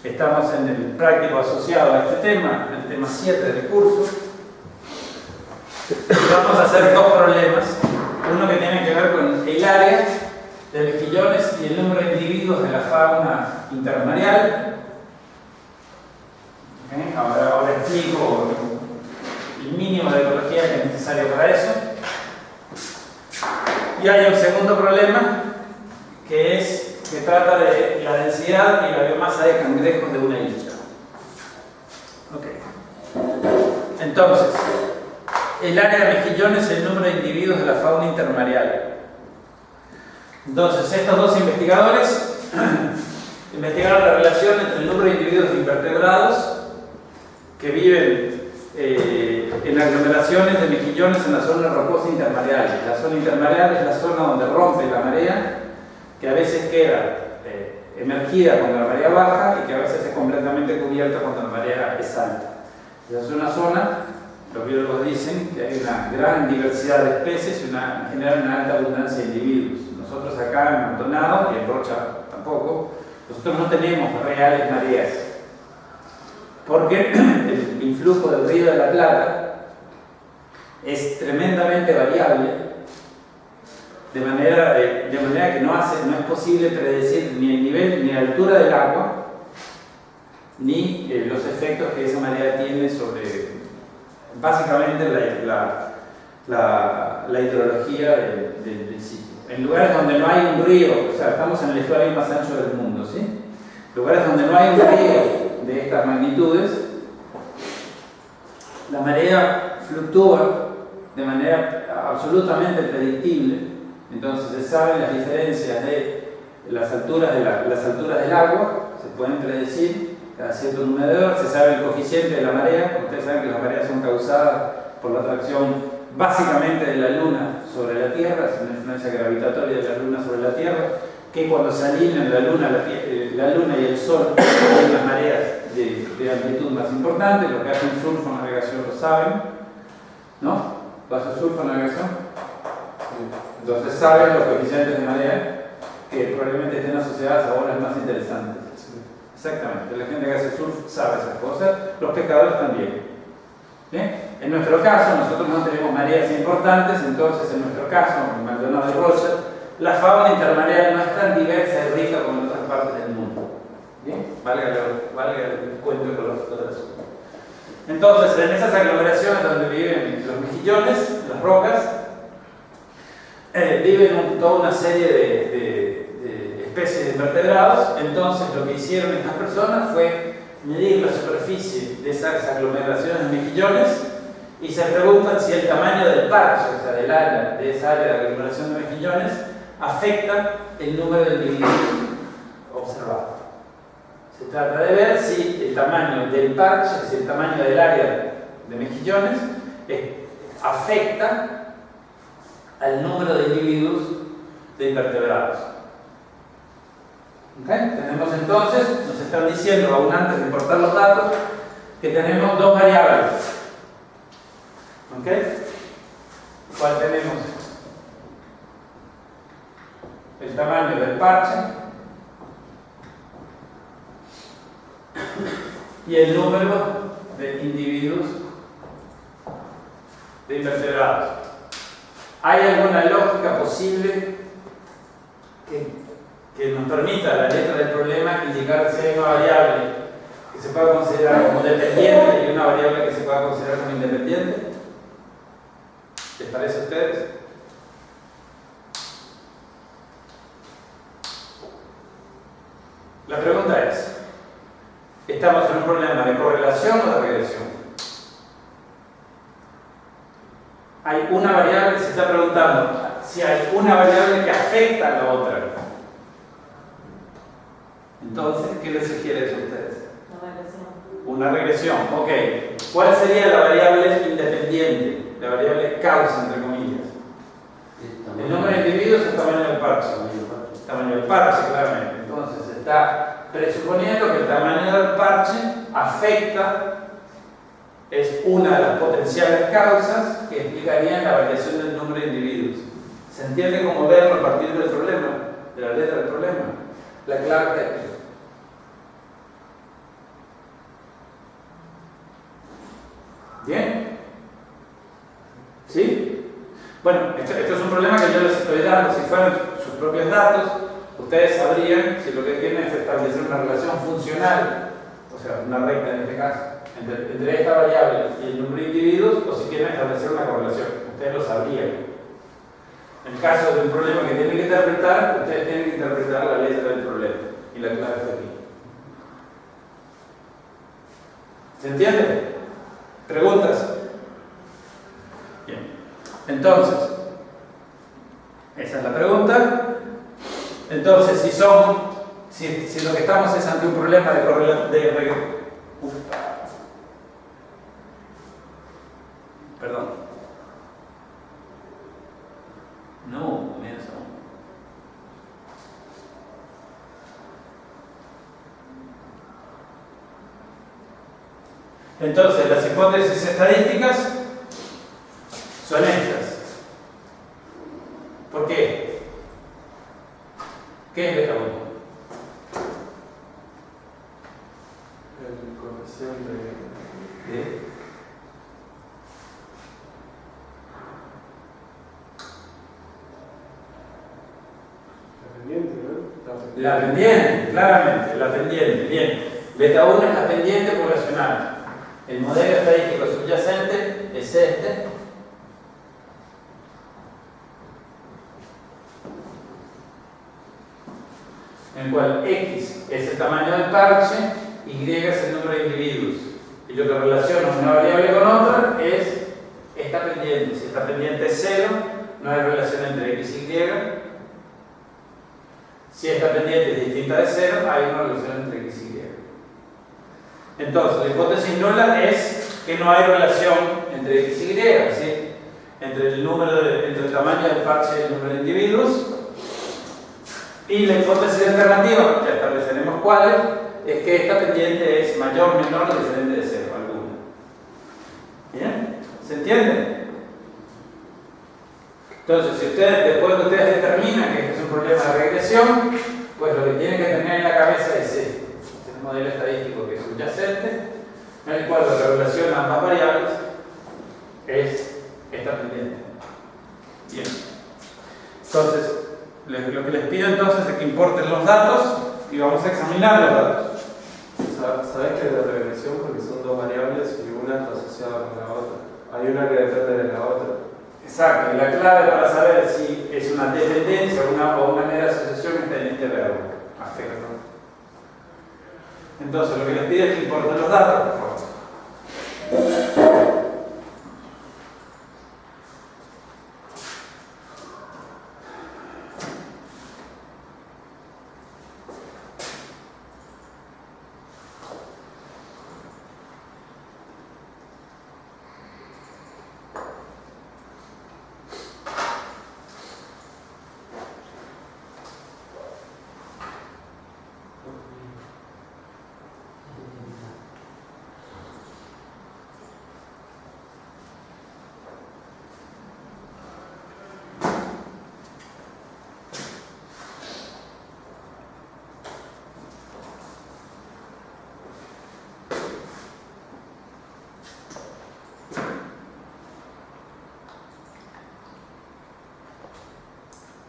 Estamos en el práctico asociado a este tema, el tema 7 del curso. Vamos a hacer dos problemas. Uno que tiene que ver con el área de mejillones y el número de individuos de la fauna intermareal. Ahora explico el mínimo de ecología que es necesario para eso. Y hay un segundo problema que trata de la densidad y la biomasa de cangrejos de una isla. Entonces, el área de mejillones es el número de individuos de la fauna intermareal. Entonces, estos dos investigadores investigaron la relación entre el número de individuos de invertebrados que viven en aglomeraciones de mejillones en la zona rocosa intermareal. La zona intermareal es la zona donde rompe la marea, que a veces queda emergida cuando la marea baja y que a veces es completamente cubierta cuando la marea es alta. Esa es una zona, los biólogos dicen que hay una gran diversidad de especies y en general una alta abundancia de individuos. Nosotros acá en Maldonado y en Rocha tampoco, nosotros no tenemos reales mareas, porque el influjo del río de la Plata es tremendamente variable, de manera que no es posible predecir ni el nivel ni la altura del agua, ni los efectos que esa marea tiene sobre, básicamente, la hidrología del sitio. En lugares donde no hay un río, o sea, estamos en el estuario más ancho del mundo, ¿sí? Lugares donde no hay un río de estas magnitudes, la marea fluctúa de manera absolutamente predictible. Entonces se saben las diferencias de las alturas del agua, se pueden predecir cada cierto número de horas, se sabe el coeficiente de la marea. Ustedes saben que las mareas son causadas por la atracción básicamente de la Luna sobre la Tierra, es una influencia gravitatoria de la Luna sobre la Tierra, que cuando se alinean la Luna y el Sol tienen las mareas de amplitud más importante. Los que hacen surf o navegación lo saben, ¿no? ¿Vas a surf o navegación? Entonces saben los coeficientes de marea que probablemente estén asociadas a olas más interesantes. Exactamente, la gente que hace surf sabe esas cosas, los pescadores también. En nuestro caso, nosotros no tenemos mareas importantes, entonces en nuestro caso, en Maldonado y Rocha, la fauna intermareal no es tan diversa y rica como en otras partes del mundo. ¿Bien? Valga el cuento ecológico del asunto. Entonces, en esas aglomeraciones donde viven los mejillones, las rocas, viven toda una serie de especies de invertebrados. Entonces lo que hicieron estas personas fue medir la superficie de esas aglomeraciones de mejillones y se preguntan si el tamaño del parche, o sea, de esa área de aglomeración de mejillones, afecta el número de individuos observados. Se trata de ver si el tamaño del parche, si el tamaño del área de mejillones, afecta al número de individuos de invertebrados. Tenemos entonces, nos están diciendo, aún antes de importar los datos, que tenemos dos variables. ¿Cuál tenemos? El tamaño del parche y el número de individuos de invertebrados. ¿Hay alguna lógica posible que nos permita, la letra del problema, indicar si hay una variable que se pueda considerar como dependiente y una variable que se pueda considerar como independiente? ¿Les parece a ustedes? La pregunta es, ¿estamos en un problema de correlación o de regresión? Hay una variable, se está preguntando si hay una variable que afecta a la otra. Entonces, ¿qué les sugiere eso a ustedes? Una regresión, ok. ¿Cuál sería la variable independiente? La variable causa, entre comillas. El número de individuos es el tamaño del parche. El tamaño del parche, claramente. Entonces, se está presuponiendo que el tamaño del parche afecta, es una de las potenciales causas que explicarían la variación del número de individuos. ¿Se entiende cómo verlo a partir del problema? De la letra del problema. La clave es ¿Sí? Bueno, esto es un problema que yo les estoy dando. Si fueran sus propios datos, ustedes sabrían si lo que quieren es establecer una relación funcional, o sea, una recta en este caso, entre esta variable y el número de individuos, o si quieren establecer una correlación. Ustedes lo sabrían. En el caso de un problema que tienen que interpretar, ustedes tienen que interpretar la letra del problema. Y la clave está aquí. ¿Se entiende? ¿Preguntas? Bien. Entonces, esa es la pregunta. Entonces, si lo que estamos es ante un problema de correlación, perdón. No, menos aún. Entonces, las hipótesis estadísticas son estas. ¿Por qué? ¿Qué es beta 1? La correlación ¿De? La pendiente, claramente, la pendiente, bien. Beta 1 es la pendiente poblacional. El modelo estadístico subyacente es este. En el cual X es el tamaño del parche, Y es el número de individuos. Y lo que relaciona una variable con otra es esta pendiente. Si esta pendiente es 0, no hay relación entre X y Y. Si esta pendiente es distinta de 0, hay una relación entre X y Y. Entonces, la hipótesis nula es que no hay relación entre X y Y, ¿sí? entre el tamaño del parche y el número de individuos. Y la hipótesis alternativa, ya estableceremos cuál es que esta pendiente es mayor, menor o diferente de 0, alguna. ¿Bien? ¿Se entiende? Entonces, si después que ustedes determinan que este es un problema de regresión, pues lo que tienen que tener en la cabeza es este. Es un modelo estadístico que es subyacente, en el cual lo que relaciona ambas variables es esta pendiente. Bien. Entonces, lo que les pido entonces es que importen los datos y vamos a examinar los datos. ¿Sabes que es de regresión? Porque son dos variables y una está asociada con la otra. Hay una que depende de la otra. Exacto, y la clave para saber si es una dependencia o una mera asociación está en este verbo, afecto. Entonces, lo que les pido es que importen los datos, por favor.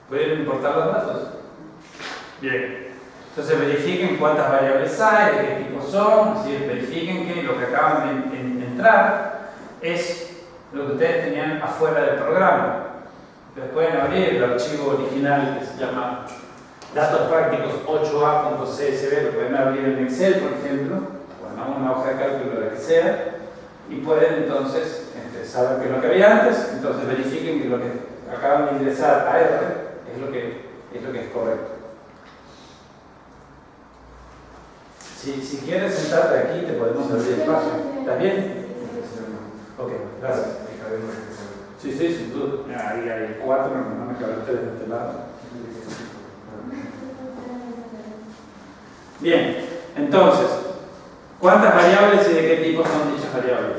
¿Pueden importar los datos? Bien. Entonces verifiquen cuántas variables hay, de qué tipo son, así verifiquen que lo que acaban de entrar es lo que ustedes tenían afuera del programa. Ustedes pueden abrir el archivo original que se llama datos prácticos 8a.csv, lo pueden abrir en Excel, por ejemplo, o en una hoja de cálculo, la que sea, y pueden entonces saber qué es lo que había antes. Entonces verifiquen que lo que acaban de ingresar a R es lo que es correcto. Si quieres sentarte aquí, te podemos abrir espacio. ¿Estás bien? Ok, gracias. Sí, sin duda. Ahí hay 4, no me caben 3 de este lado. Bien, entonces, ¿cuántas variables y de qué tipo son dichas variables?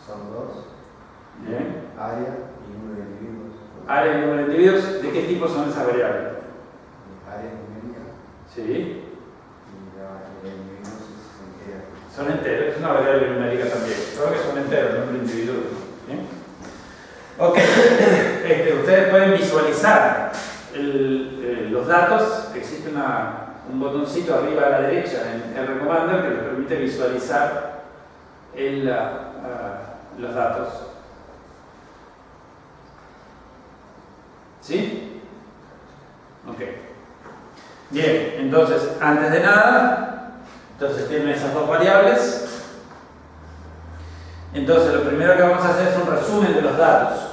Son 2. Bien. Área y número de individuos. Área y número de individuos, ¿de qué tipo son esas variables? Área numérica Sí. y la de individuos es entera. Son enteros, es una variable numérica también. Creo que son enteros, no individuos. ¿Bien? Ok, ustedes pueden visualizar los datos. Existe un botoncito arriba a la derecha en el Recommender que les permite visualizar los datos. ¿Sí? Ok. Bien, entonces, antes de nada, tienen esas dos variables. Entonces, lo primero que vamos a hacer es un resumen de los datos.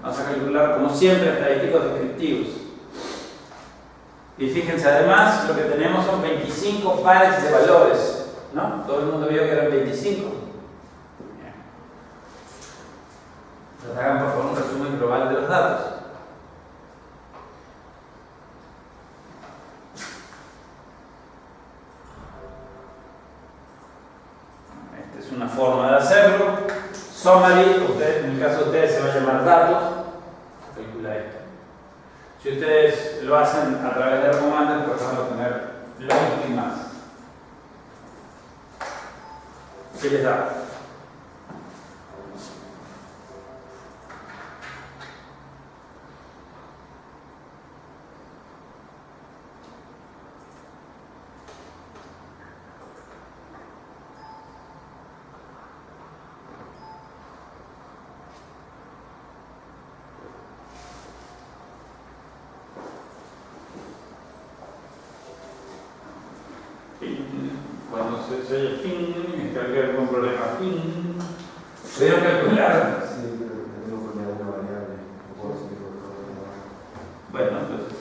Vamos a calcular, como siempre, estadísticos descriptivos. Y fíjense, además, lo que tenemos son 25 pares de valores, ¿no? Todo el mundo vio que eran 25. Bien. Entonces, hagan por favor un resumen global de los datos. Esta es una forma de hacerlo. Summary, en el caso de ustedes se va a llamar datos. Calcula esto. Si ustedes lo hacen a través de Recommender, pues van a obtener lo mismo y más. ¿Qué les da? Cuando se oye ping, es que hay algún problema. Ping. ¿Pudieron calcular? Sí, pero tengo que poner una variable. No puedo seguir con todo. Bueno, entonces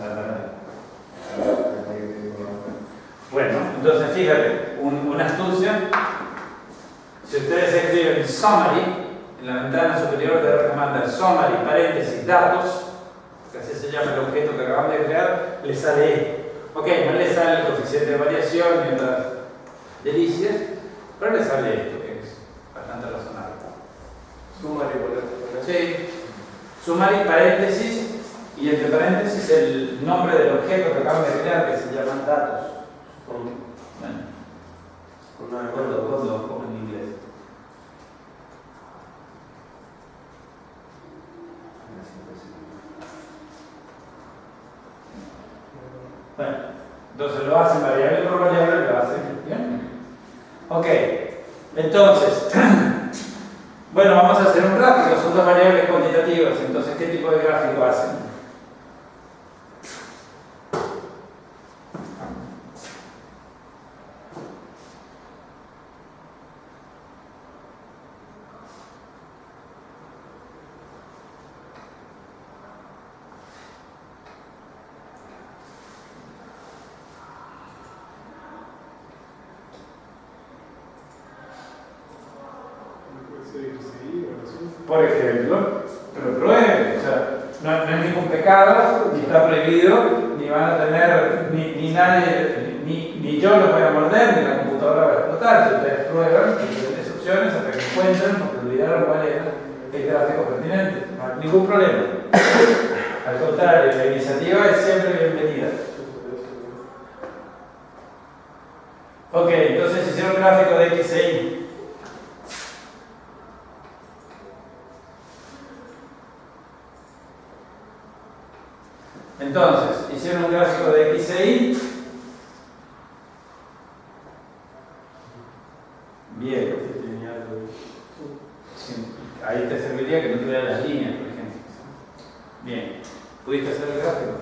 bueno, entonces fíjate, una astucia. Si ustedes escriben summary en la ventana superior de Recommender, summary, paréntesis, datos, que así se llama el objeto que acaban de crear, les sale esto. Ok, no les sale el coeficiente de variación ni otras delicias, pero les sale esto, que es bastante razonable. Summary, por ejemplo. Sí, summary, paréntesis, y entre paréntesis el nombre del objeto que acaban de crear, que se llaman datos. Bueno, como en inglés. Bueno, entonces lo hacen variable por variable, lo hacen bien. Ok, entonces, bueno, vamos a hacer un gráfico, son dos variables cuantitativas, entonces, ¿qué tipo de gráfico hacen? Por ejemplo, pero prueben, o sea, no es ningún pecado, ni está prohibido, ni van a tener, ni nadie, ni yo los voy a morder, ni la computadora va a explotar. Si ustedes prueban diferentes opciones hasta que encuentren, porque olvidaron cuál era el gráfico pertinente, no hay ningún problema. Al contrario, la iniciativa es siempre bienvenida. Ok, entonces hicieron un gráfico de X e Y. Entonces, hicieron un gráfico de X e Y. Bien. Sí, ahí te serviría que no tuvieran las líneas, por ejemplo. Bien. ¿Pudiste hacer el gráfico?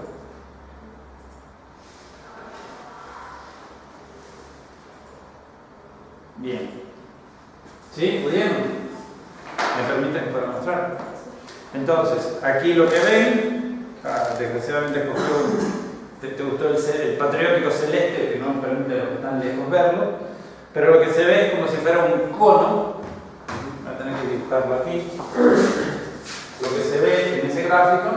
Bien. ¿Sí? ¿Pudieron? ¿Me permiten para mostrar? Entonces, aquí lo que ven... desgraciadamente te gustó el patriótico celeste que no me permite a los que están lejos verlo, pero lo que se ve es como si fuera un cono. Voy a tener que dibujarlo aquí. Lo que se ve en ese gráfico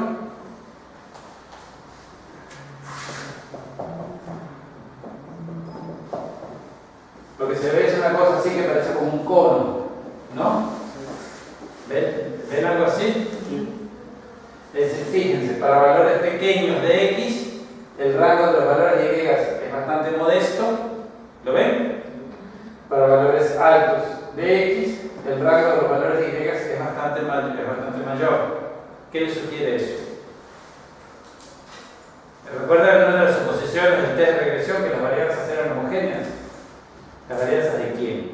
es una cosa así que parece como un cono, ¿no? ¿Ven algo así? Es decir, fíjense, para valores pequeños de X, el rango de los valores de Y es bastante modesto. ¿Lo ven? Para valores altos de X, el rango de los valores de Y es bastante mayor. ¿Qué le sugiere eso? ¿Recuerdan una de las suposiciones del test de regresión que las varianzas eran homogéneas? ¿Las varianzas de quién?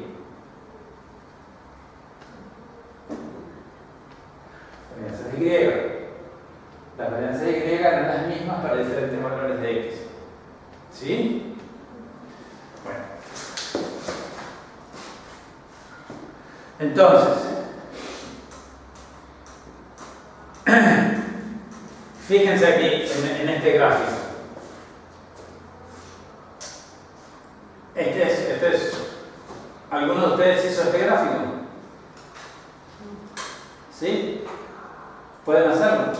Varianzas de Y. Las varianzas de Y eran las mismas para diferentes valores de X. ¿Sí? Bueno. Entonces, fíjense aquí en este gráfico. ¿Alguno de ustedes hizo este gráfico? ¿Sí? ¿Pueden hacerlo?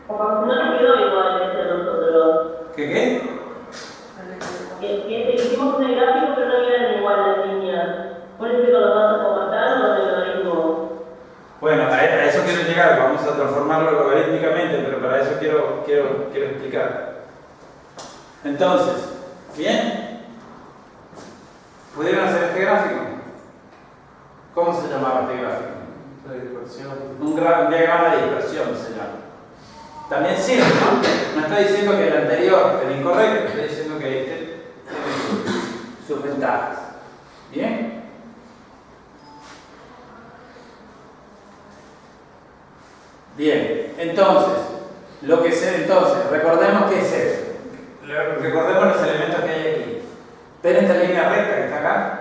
No te quedó igual nosotros. ¿Qué? Que hicimos un gráfico pero no eran igual las líneas. ¿Por eso lo vas a formatar o de logaritmo? Bueno, a eso quiero llegar, vamos a transformarlo logarítmicamente, pero para eso quiero explicar. Entonces, ¿bien? ¿Pudieron hacer este gráfico? ¿Cómo se llamaba este gráfico? La dispersión. Un diagrama de dispersión se llama. También sirve, ¿no? No estoy diciendo que el anterior era incorrecto, estoy diciendo que este tiene sus ventajas. ¿Bien? Bien, entonces, recordemos qué es eso. Recordemos los elementos que hay aquí. ¿Ven esta línea recta que está acá?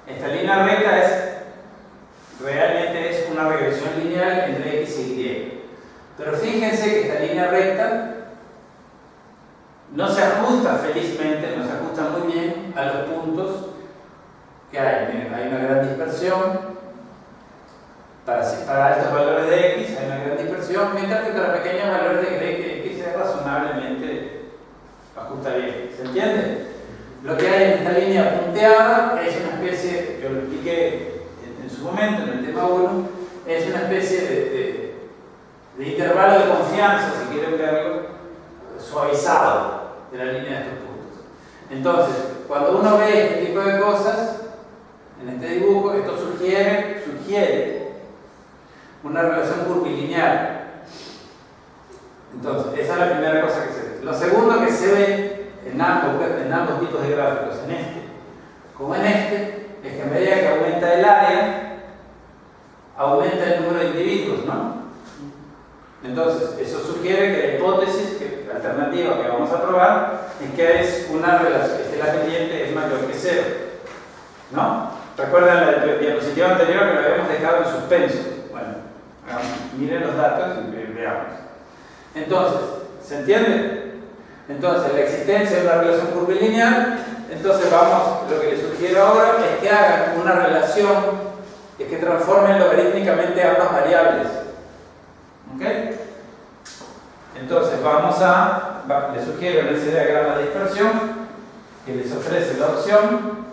Esta línea recta realmente es una regresión lineal entre X y Y. Pero fíjense que esta línea recta no se ajusta felizmente, no se ajusta muy bien a los puntos que hay. Miren, hay una gran dispersión. Para altos valores de X hay una gran dispersión, mientras que para pequeños valores de X es razonablemente ajusta bien. ¿Se entiende? Lo que hay en esta línea punteada es una especie, yo lo expliqué en su momento, en el tema 1, es una especie de intervalo de confianza, si quieren verlo, suavizado de la línea de estos puntos. Entonces, cuando uno ve este tipo de cosas, en este dibujo, esto sugiere una relación curvilineal. Entonces, esa es la primera cosa que se ve. Lo segundo que se ve en ambos tipos de gráficos, en este como en este, es que a medida que aumenta el área, aumenta el número de individuos, ¿no? Entonces, eso sugiere que la hipótesis, la alternativa que vamos a probar, es que es una relación, que la pendiente es mayor que 0, ¿no? ¿Recuerdan la diapositiva anterior que lo habíamos dejado en suspenso? Bueno, miren los datos y veamos. Entonces, ¿se entiende? Entonces, la existencia de una relación curvilineal, entonces lo que les sugiero ahora es que hagan una relación, es que transformen logarítmicamente ambas variables. ¿Ok? Entonces, les sugiero en ese diagrama de dispersión que les ofrece la opción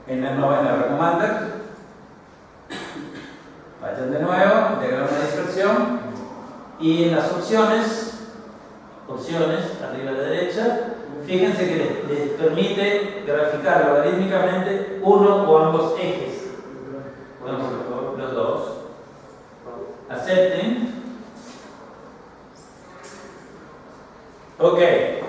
en el recomander. Vayan de nuevo, diagrama de dispersión, y en las opciones, arriba a la derecha, fíjense que les permite graficar logarítmicamente uno o ambos ejes. Los dos. Acepten. Ok,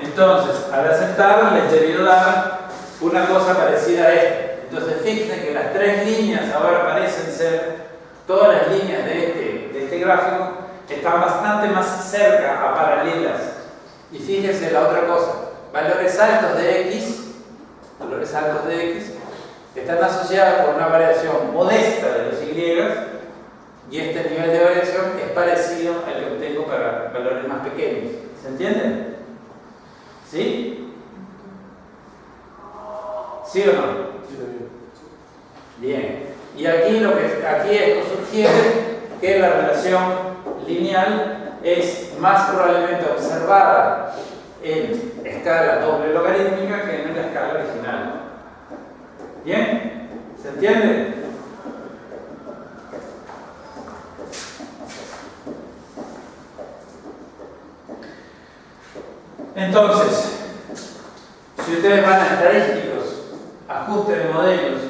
entonces, al aceptar les debió dar una cosa parecida a esta. Entonces, fíjense que las tres líneas ahora parecen ser, todas las líneas de este gráfico están bastante más cerca a paralelas. Y fíjense la otra cosa, valores altos de X están asociados con una variación modesta de los Y este nivel de variación es parecido al que obtengo para valores más pequeños. ¿Se entiende? ¿Sí? ¿Sí o no? Bien. Y aquí esto sugiere que la relación lineal es más probablemente observada en escala doble logarítmica que en la escala original. ¿Bien? ¿Se entiende? Entonces, si ustedes van a estadísticos, ajuste de modelos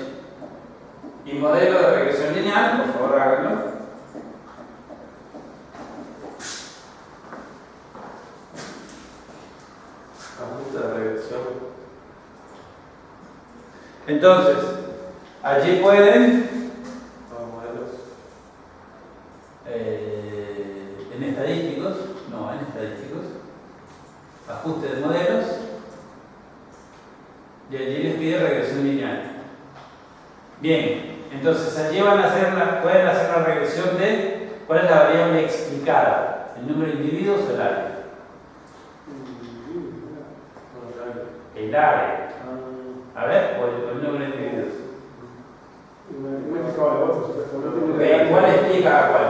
y modelo de regresión lineal, por favor háganlo. Ajuste de regresión. Entonces, allí pueden, Los modelos. en estadísticos, ajuste de modelos, y allí les pide regresión lineal. Bien, entonces allí pueden hacer una regresión de cuál es la variable explicada, el número de individuos o el área. El área. A ver, o el número de individuos. Ok, ¿cuál explica a cuál?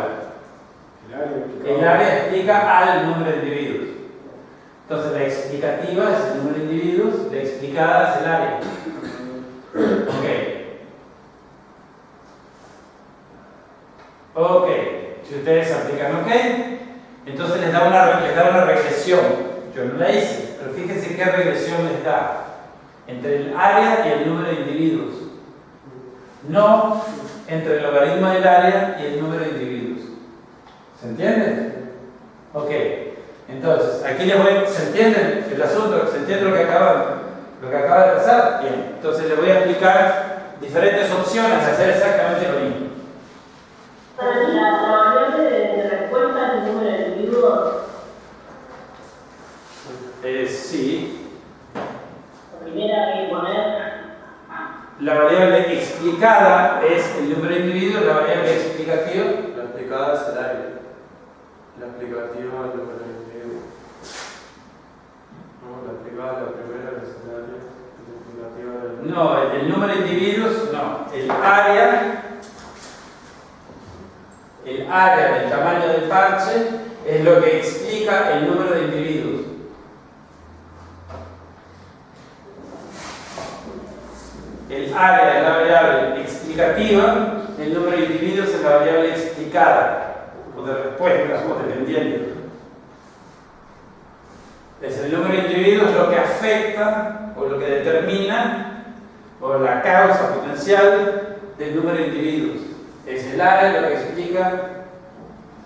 El área explica al número de individuos. Entonces la explicativa es el número de individuos, la explicada es el área. Ok, si ustedes aplican ok, entonces les da una regresión. Yo no la hice, pero fíjense qué regresión les da entre el área y el número de individuos, no entre el logaritmo del área y el número de individuos. ¿Se entiende? Ok, entonces aquí ¿se entiende el asunto? ¿Se entiende lo que acaba de pasar? Bien, entonces les voy a explicar diferentes opciones de hacer exactamente lo mismo. La variable de respuesta es el número de individuos. Sí. La primera que hay que poner. La variable explicada es el número de individuos, la variable explicativa. La explicada es el área. La explicativa es el número de individuos. No, la explicada es la primera, que es el área. La explicativa es el... No, el número de individuos, no. El área del tamaño del parche es lo que explica el número de individuos. El área es la variable explicativa, el número de individuos es la variable explicada, o de respuestas, o dependiendo. Es el número de individuos lo que afecta, o lo que determina, o la causa potencial del número de individuos. Es el área lo que explica,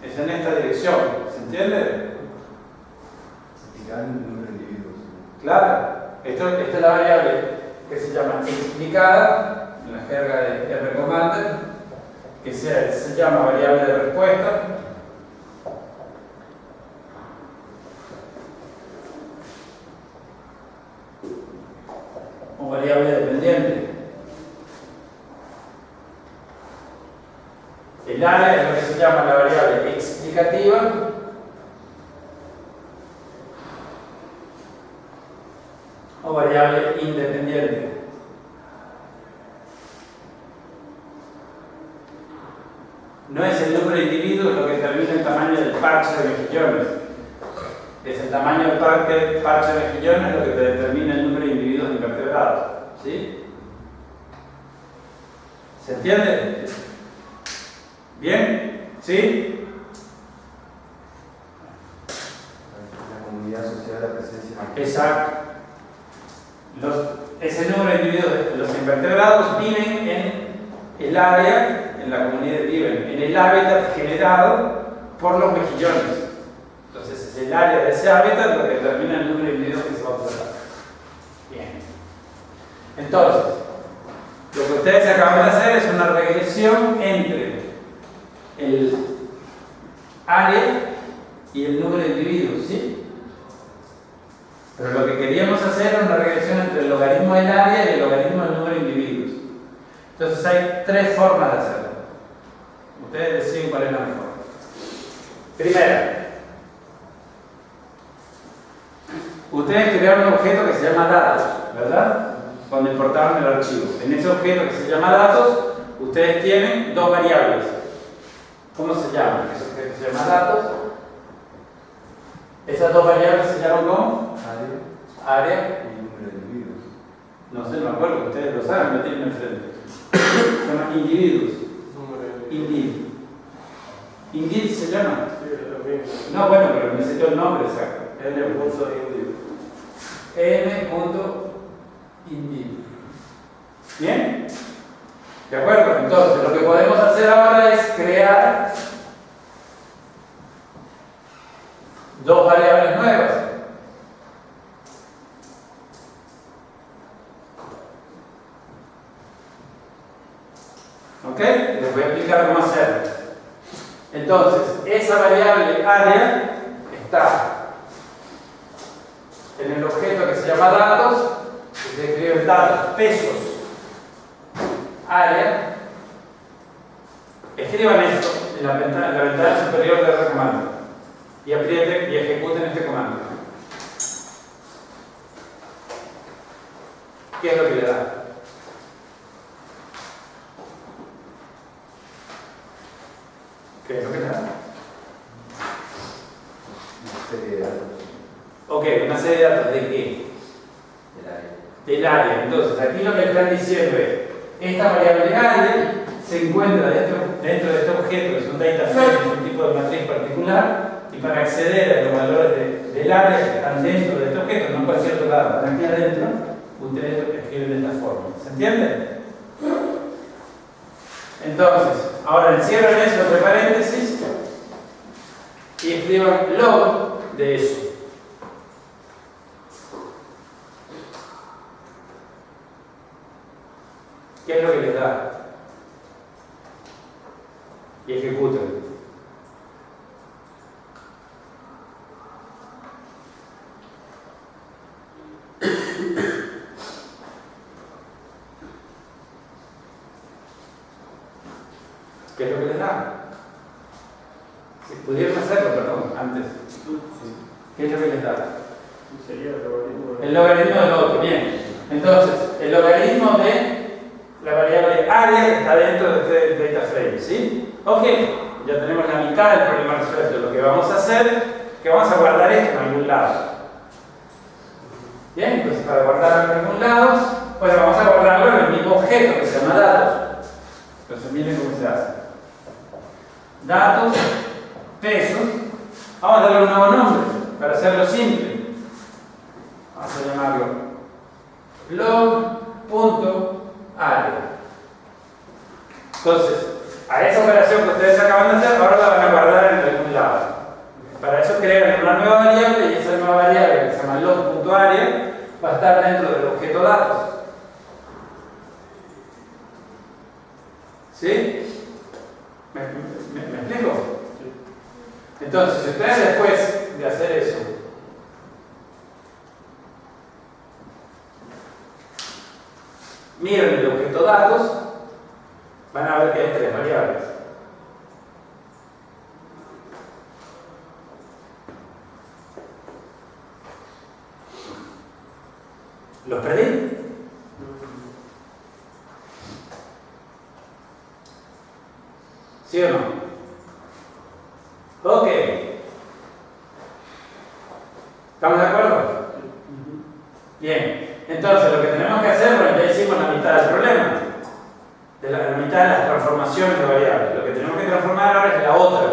es en esta dirección. ¿Se entiende? Explicar el número de individuos. Claro. Esto es la variable que se llama explicada, en la jerga de R Commander, que se llama variable de respuesta. O variable dependiente. El área es lo que se llama la variable explicativa. O variable independiente. No es el número de individuos lo que determina el tamaño del parche de mejillones. Es el tamaño del parche de mejillones lo que te determina el número de individuos invertebrados. ¿Sí? ¿Se entiende? ¿Bien? ¿Sí? La comunidad social de la presencia. Exacto. Ese número de individuos, los invertebrados viven en el área, en la comunidad viven en el hábitat generado por los mejillones. Entonces es el área de ese hábitat lo que determina el número de individuos que se va a observar. Bien. Entonces, lo que ustedes acaban de hacer es una regresión entre el área y el número de individuos, ¿sí? Pero lo que queríamos hacer era una regresión entre el logaritmo del área y el logaritmo del número de individuos. Entonces hay tres formas de hacerlo. Ustedes deciden cuál es la mejor. Primera, ustedes crearon un objeto que se llama datos, ¿verdad? Cuando importaron el archivo. En ese objeto que se llama datos, ustedes tienen dos variables. ¿Cómo se llaman? Ese objeto se llama datos. Esas dos variables se llaman ¿cómo? Área Y número de individuos. No sé, no me acuerdo, ustedes lo saben, lo tienen enfrente. Se llama individuos. Indeed. Indeed se llama. Sí, es lo mismo. No, bueno, pero necesito el nombre exacto. N.Indeed. ¿Bien? ¿De acuerdo? Entonces, lo que podemos hacer ahora es crear dos variables nuevas. ¿Ok? Les voy a explicar cómo hacerlo. Entonces, esa variable área está en el objeto que se llama datos, que se escribe datos, pesos, área. Escriban esto en la ventana superior de la comando y aprieten y ejecuten este comando. ¿Qué es lo que le da? ¿Qué es lo que le da? Una serie de datos Ok, una serie de datos ¿de qué? del área. Del área. Entonces, aquí lo que están diciendo es, esta variable área se encuentra dentro de este objeto, que es un data frame, es un tipo de matriz particular, y para acceder a los valores del área que están dentro de este objeto, no en cualquier otro lado, aquí adentro, ustedes escriben de esta forma. ¿Se entiende? Entonces, ahora encierran eso entre paréntesis y escriban log de eso. ¿Qué es lo que les da? Y ejecuten. ¿Qué es lo que les da? Si pudieron hacerlo, perdón, antes. ¿Qué es lo que les da? Sería el logaritmo. El logaritmo del otro, bien. Entonces, el logaritmo de la variable área está dentro de este data frame, ¿sí? Ok, ya tenemos la mitad del problema resuelto. Lo que vamos a hacer es que vamos a guardar esto en algún lado. Bien, entonces para guardarlo en algún lado, pues vamos a guardarlo en el mismo objeto que se llama datos. Entonces miren cómo se hace. Datos, pesos. Vamos a darle un nuevo nombre para hacerlo simple. Vamos a llamarlo log.área. Entonces, a esa operación que ustedes acaban de hacer, ahora la van a guardar en algún lado. Para eso crean una nueva variable y esa nueva variable que se llama log.área va a estar dentro del objeto datos. ¿Sí? ¿Me explico? Entonces, si ustedes después de hacer eso miren el objeto datos, van a ver que hay tres variables. ¿Los perdí? ¿Sí o no? Ok. ¿Estamos de acuerdo? Bien. Entonces, lo que tenemos que hacer, bueno, ya hicimos la mitad del problema. La mitad de las transformaciones de variables. Lo que tenemos que transformar ahora es la otra.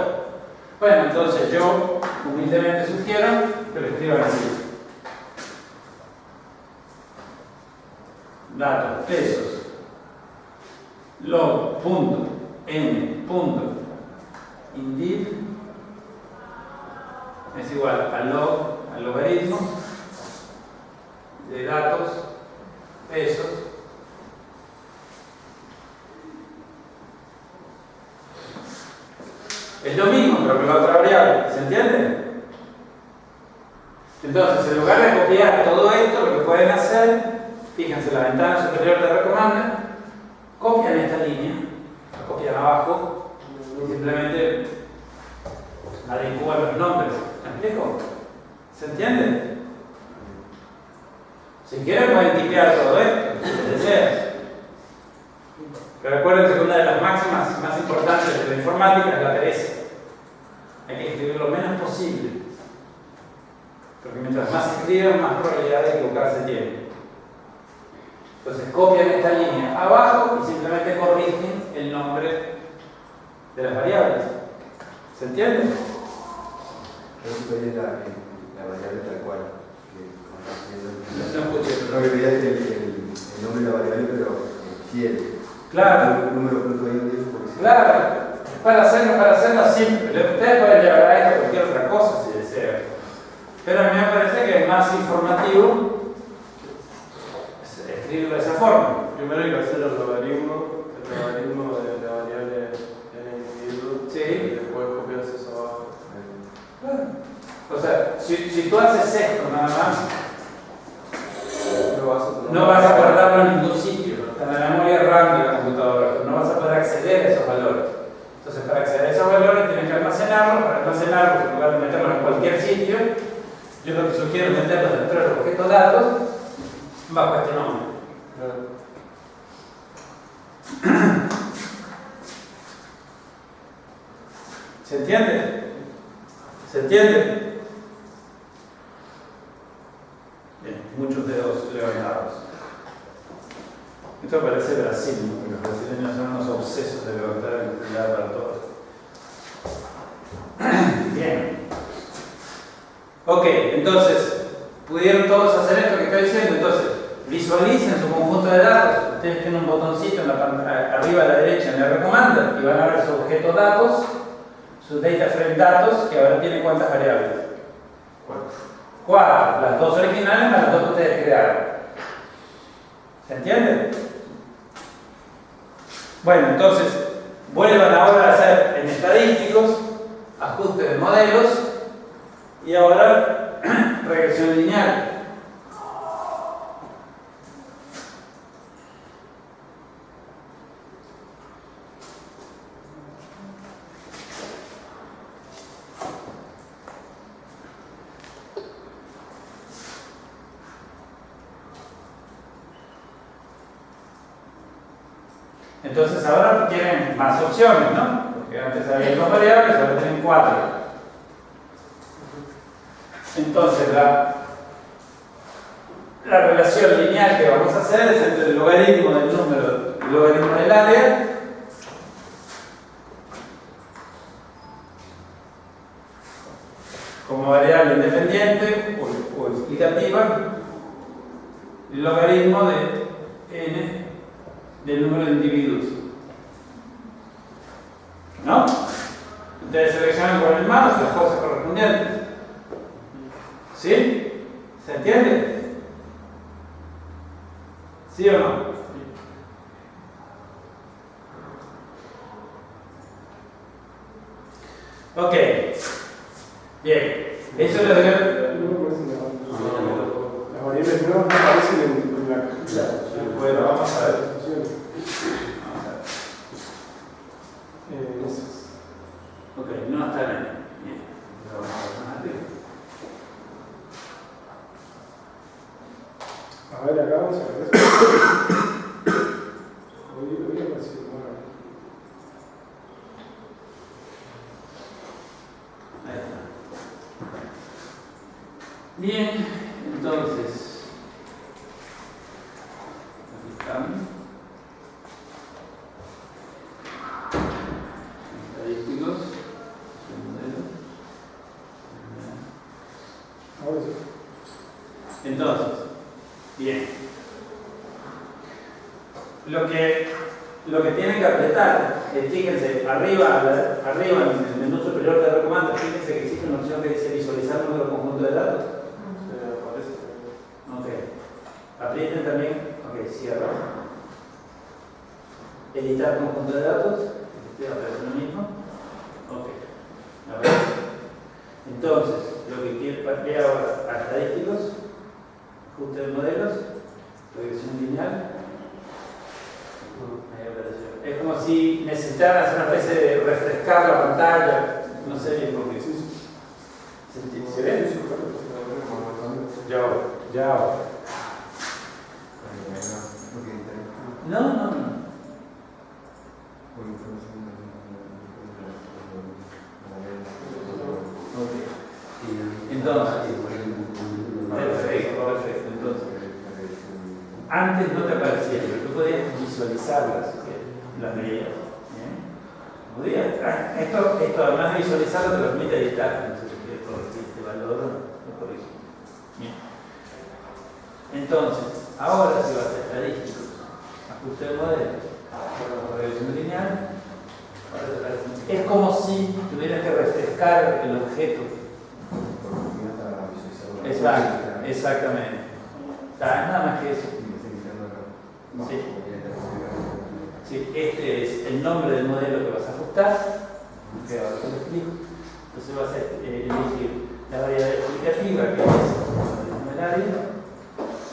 Bueno, entonces yo humildemente sugiero que lo escriban así. Datos, pesos, log.n.indeed es igual a log, al logaritmo de datos, pesos, es lo mismo pero con la otra variable, ¿se entiende? Entonces, en lugar de copiar todo esto, lo que pueden hacer, fíjense, la ventana superior de recomanda, copian esta línea, la copian abajo y simplemente adecúan los nombres. ¿Me explico? ¿Se entiende? Si quieren pueden tipear todo esto, si desean. Pero recuerden que una de las máximas más importantes de la informática es la pereza. Hay que escribir lo menos posible. Porque mientras más escriben, más probabilidad de equivocarse tiene. Entonces copian esta línea abajo y simplemente corrigen el nombre de las variables. ¿Se entiende? Eso es la variable tal cual. No escuché. No, que pedía el nombre de la variable, pero fiel. Claro. El número punto .indeed, porque sí. Claro. Para hacerlo simple. Ustedes pueden llevar a esto cualquier otra cosa si desean. Pero a mí me parece que es más informativo escribirlo de esa forma. Primero hay que hacer el logaritmo de la si tú haces esto nada más, No no vas a guardarlo en ningún sitio, en la memoria RAM de la computadora, no vas a poder acceder a esos valores. Entonces, para acceder a esos valores tienes que almacenarlos. Para almacenarlos, en lugar de meterlos en cualquier sitio, yo lo que sugiero es meterlos dentro del objeto datos bajo este nombre. ¿Se entiende? ¿Se entiende? Bien, muchos dedos levantados. Esto parece Brasil, porque los brasileños son unos obsesos de levantar el dedo para todos. Bien. Ok, entonces, ¿pudieron todos hacer esto que estoy diciendo? Entonces, visualicen su conjunto de datos. Ustedes tienen un botoncito en arriba a la derecha en el Recommender y van a ver su objeto datos, su data frame datos, que ahora tiene cuántas variables. 4, las dos originales más las dos que ustedes crearon. ¿Se entiende? Bueno, entonces, vuelvan ahora a hacer en estadísticos, ajuste de modelos y ahora regresión lineal. Entonces ahora tienen más opciones, ¿no? Porque antes había 2 variables, ahora tienen 4. Entonces la relación lineal que vamos a hacer es entre el logaritmo del número y el logaritmo del área como variable independiente o explicativa, el logaritmo de n del número de individuos. ¿No? Ustedes seleccionan con el mouse las cosas correspondientes. ¿Sí? ¿Se entiende? ¿Sí o no? Ok. Bien. Eso es lo que... Las variables nuevas no aparecen en la cajita. Bueno, vamos a ver. Ok, no está bien. Bien. Vamos a ver más arriba. A ver, acá vamos a ver. Hoy apareció. Ahí está. Bien, entonces. Aquí están. Estadísticos. Ahora sí. Entonces, bien. Lo que tienen que apretar es, fíjense, arriba en el menú superior de Recommender, fíjense que existe una opción que dice visualizar un número conjunto de datos. Ok. Aprieten también, ok, cierra. Editar conjunto de datos, aparece lo mismo. Ok. Aparece. Entonces, lo que quiero ir ahora a estadísticos, ajuste de modelos, regresión lineal. Es como si necesitaran hacer una especie de refrescar la pantalla, no sé bien por qué. ¿Se ve? Ya ahora. No. Entonces, perfecto. Entonces, antes no te aparecía, pero tú podías visualizarlas, las veías. Esto además de visualizarlo te permite editar, no sé si quieres corregir este valor, lo corrijo. Bien. Entonces, ahora si vas a estadísticos, ajuste de modelo, regresión lineal, es como si tuvieras que refrescar el objeto. Exactamente. Nada más que eso. Sí. Sí, este es el nombre del modelo que vas a ajustar. Que ahora te lo explico. Entonces vas a elegir la variable explicativa, que es el área,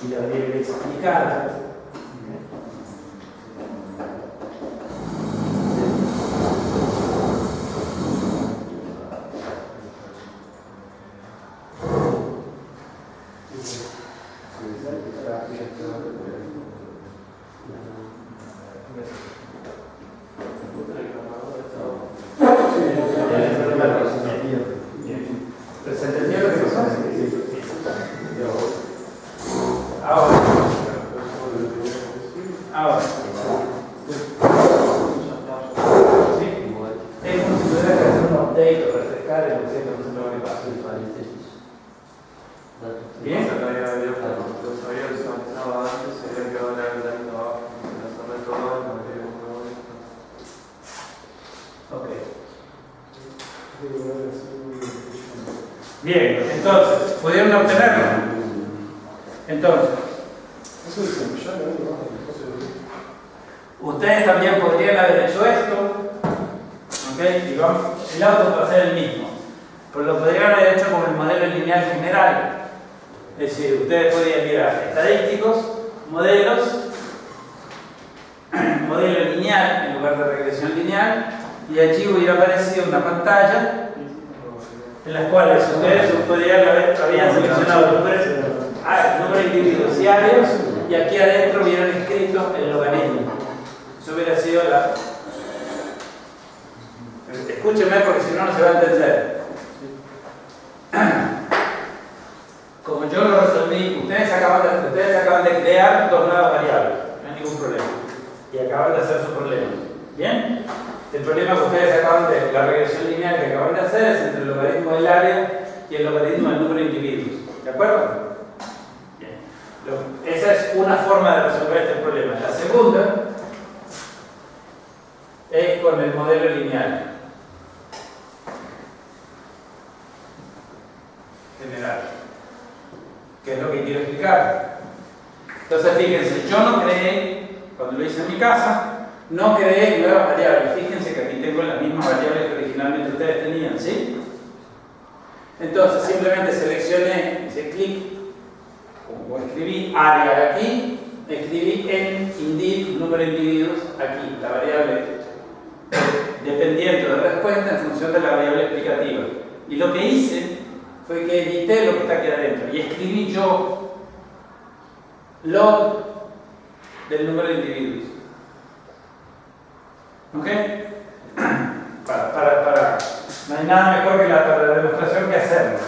y la variable explicada. ¿Se entendió lo que pasó? Ahora. ¿Sí? Es como si tuviera que hacer un update o refrescar el objeto que se lo que pasó. ¿Bien? Los había visualizado antes, se había quedado agregando abajo, lanzando todo, no había nuevo esto. Ok. Bien, entonces, ¿pudieron obtenerlo? Entonces, Eso es ya no ustedes también podrían haber hecho esto, ¿ok? Y el auto va a ser el mismo, pero lo podrían haber hecho con el modelo lineal general. Es decir, ustedes podrían ir a estadísticos, modelos, modelo lineal en lugar de regresión lineal, y allí hubiera aparecido una pantalla en las cuales ustedes habían seleccionado números individuos y áreas, y aquí adentro hubieran escrito el logaritmo. Eso hubiera sido la... Escúchenme porque si no, no se va a entender. Como yo lo resolví, ustedes acaban de crear dos nuevas variables, no hay ningún problema. Y acaban de hacer su problema. ¿Bien? El problema que ustedes la regresión lineal que acaban de hacer es entre el logaritmo del área y el logaritmo del número de individuos. ¿De acuerdo? Bien. Esa es una forma de resolver este problema. La segunda es con el modelo lineal general, que es lo que quiero explicar. Entonces, fíjense, yo no creé, cuando lo hice en mi casa, no creé nuevas variables. Fíjense que aquí tengo las mismas variables que originalmente ustedes tenían, ¿sí? Entonces, simplemente seleccioné, hice clic, o escribí área aquí, escribí en indiv, número de individuos, aquí, la variable dependiendo de respuesta en función de la variable explicativa. Y lo que hice fue que edité lo que está aquí adentro y escribí yo log del número de individuos. ¿Ok? No hay nada mejor que para la demostración que hacerlo.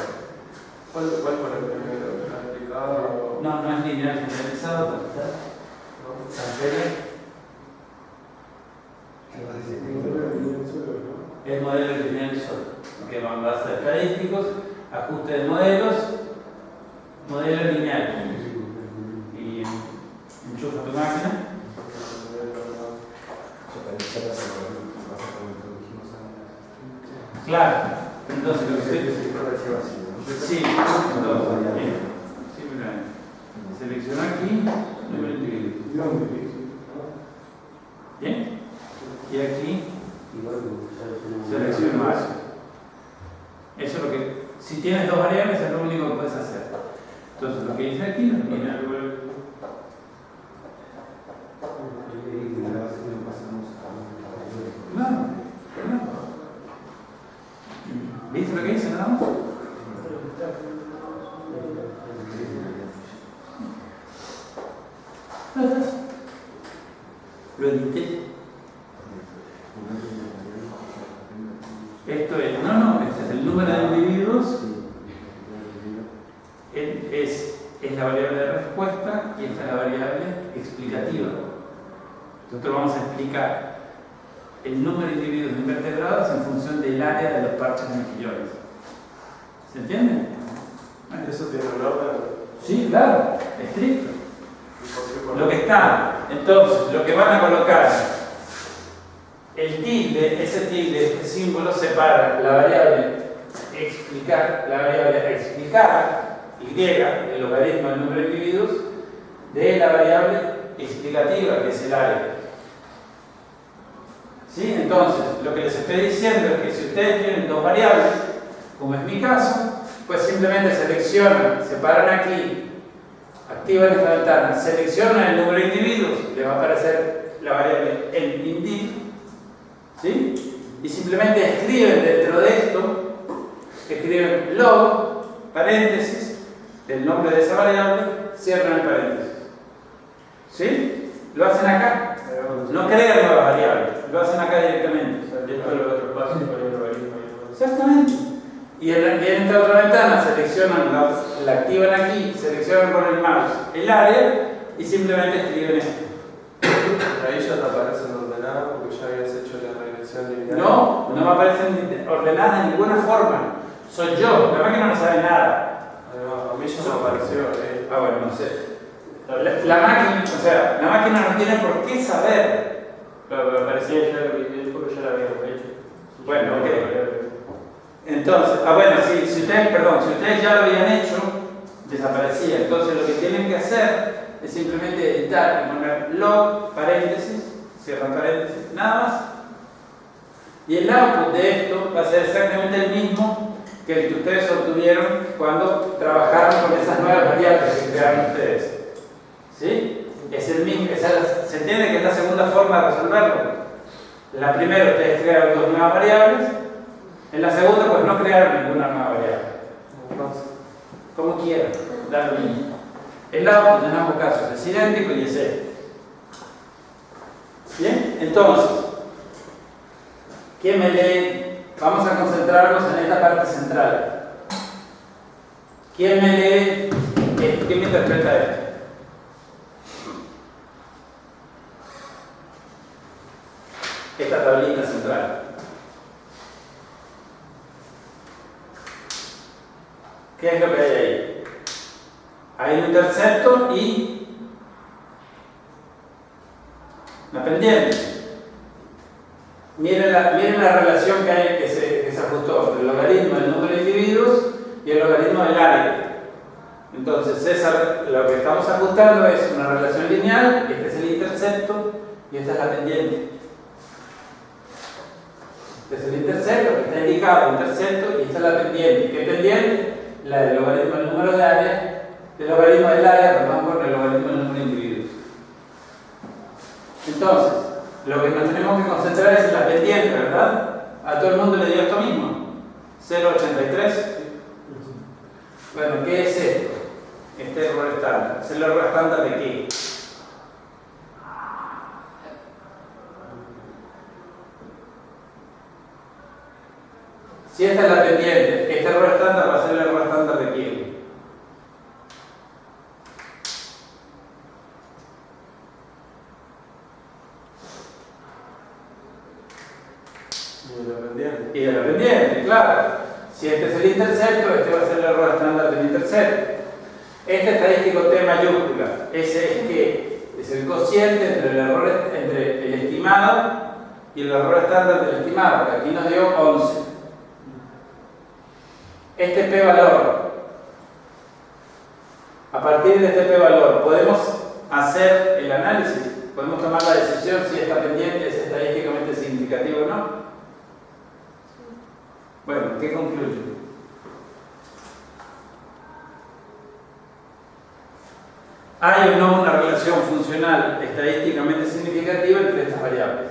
¿Cuál fue el primero? ¿Aplicado? No es lineal generalizado, el modelo lineal solo, que van a ser estadísticos, ajuste de modelos, modelo lineal. Y enchufa tu máquina. Claro, entonces lo que sí, entonces, bien, simplemente selecciono aquí número de individuos. Bien, y aquí selecciono eso. Eso es lo que, si tienes dos variables, es lo único que puedes hacer. Entonces lo que hice aquí lo mira. No. ¿Viste lo que hice nada más? Lo edité. Esto es, este es el número de individuos, es la variable de respuesta y esta es la variable explicativa. Nosotros vamos a explicar el número de individuos invertebrados en función del área de los parches de mejillones. ¿Se entiende? ¿Eso tiene un orden? Sí, claro, estricto. Lo que está, entonces, lo que van a colocar, el tilde, ese tilde, este símbolo separa la variable explicar, y, el logaritmo del número de individuos, de la variable explicativa, que es el área. ¿Sí? Entonces, lo que les estoy diciendo es que si ustedes tienen dos variables, como es mi caso, pues simplemente seleccionan, se paran aquí, activan esta ventana, seleccionan el número de individuos, le va a aparecer la variable el individuo, ¿sí? Y simplemente escriben dentro de esto, escriben log, paréntesis, el nombre de esa variable, cierran el paréntesis, ¿sí? Lo hacen acá, no crean nuevas variables, lo hacen acá directamente. Exactamente. Y en esta otra ventana seleccionan, la activan aquí, seleccionan con el mouse el área y simplemente escriben esto. Ahí ya te aparecen ordenadas porque ya habías hecho la regresión lineal. No, no me aparecen ordenadas de ninguna forma. Soy yo, la máquina no sabe nada. A mí ya me apareció. Ah, bueno, no sé. La máquina, o sea, la máquina no tiene por qué saber. Pero me parecía ya lo que dijo que ya lo habíamos hecho. Bueno, ok. Entonces, bueno, si ustedes ya lo habían hecho, desaparecía. Entonces lo que tienen que hacer es simplemente editar y poner log, paréntesis, cierran paréntesis, nada más. Y el output de esto va a ser exactamente el mismo que el que ustedes obtuvieron cuando trabajaron con esas nuevas variables que crearon ustedes. ¿Sí? Es el mismo, se entiende que es la segunda forma de resolverlo. En la primera ustedes crearon dos nuevas variables, en la segunda pues no crearon ninguna nueva variable. Como quieran, da lo mismo. El output en ambos casos es idéntico y es este. Bien, entonces, ¿quién me lee? Vamos a concentrarnos en esta parte central. ¿Quién me lee? ¿Quién me interpreta esto? Esta tablita central. ¿Qué es lo que hay ahí? Hay un intercepto y una pendiente. Miren la relación que hay que se ajustó entre el logaritmo del número de individuos y el logaritmo del área. Entonces, lo que estamos ajustando es una relación lineal, este es el intercepto y esta es la pendiente. Este es el intercepto que está indicado, intercepto, y esta es la pendiente. ¿Qué pendiente? La del logaritmo del número de área, el logaritmo del área, perdón, por el logaritmo del número de individuos. Entonces, lo que nos tenemos que concentrar es en la pendiente, ¿verdad? A todo el mundo le dio esto mismo. 0,83. Bueno, ¿qué es esto? Este error estándar. ¿Es el error estándar de qué? Si esta es la pendiente, este error estándar va a ser el error estándar de quién? Y de la pendiente. Y de la pendiente, claro. Si este es el intercepto, este va a ser el error estándar del intercepto. Este estadístico T mayúscula, ese es que es el cociente entre el estimado y el error estándar del estimado, que aquí nos dio 11. Este p-valor, a partir de este p-valor, podemos hacer el análisis, podemos tomar la decisión si esta pendiente es estadísticamente significativa o no. Bueno, ¿qué concluye? ¿Hay o no una relación funcional estadísticamente significativa entre estas variables?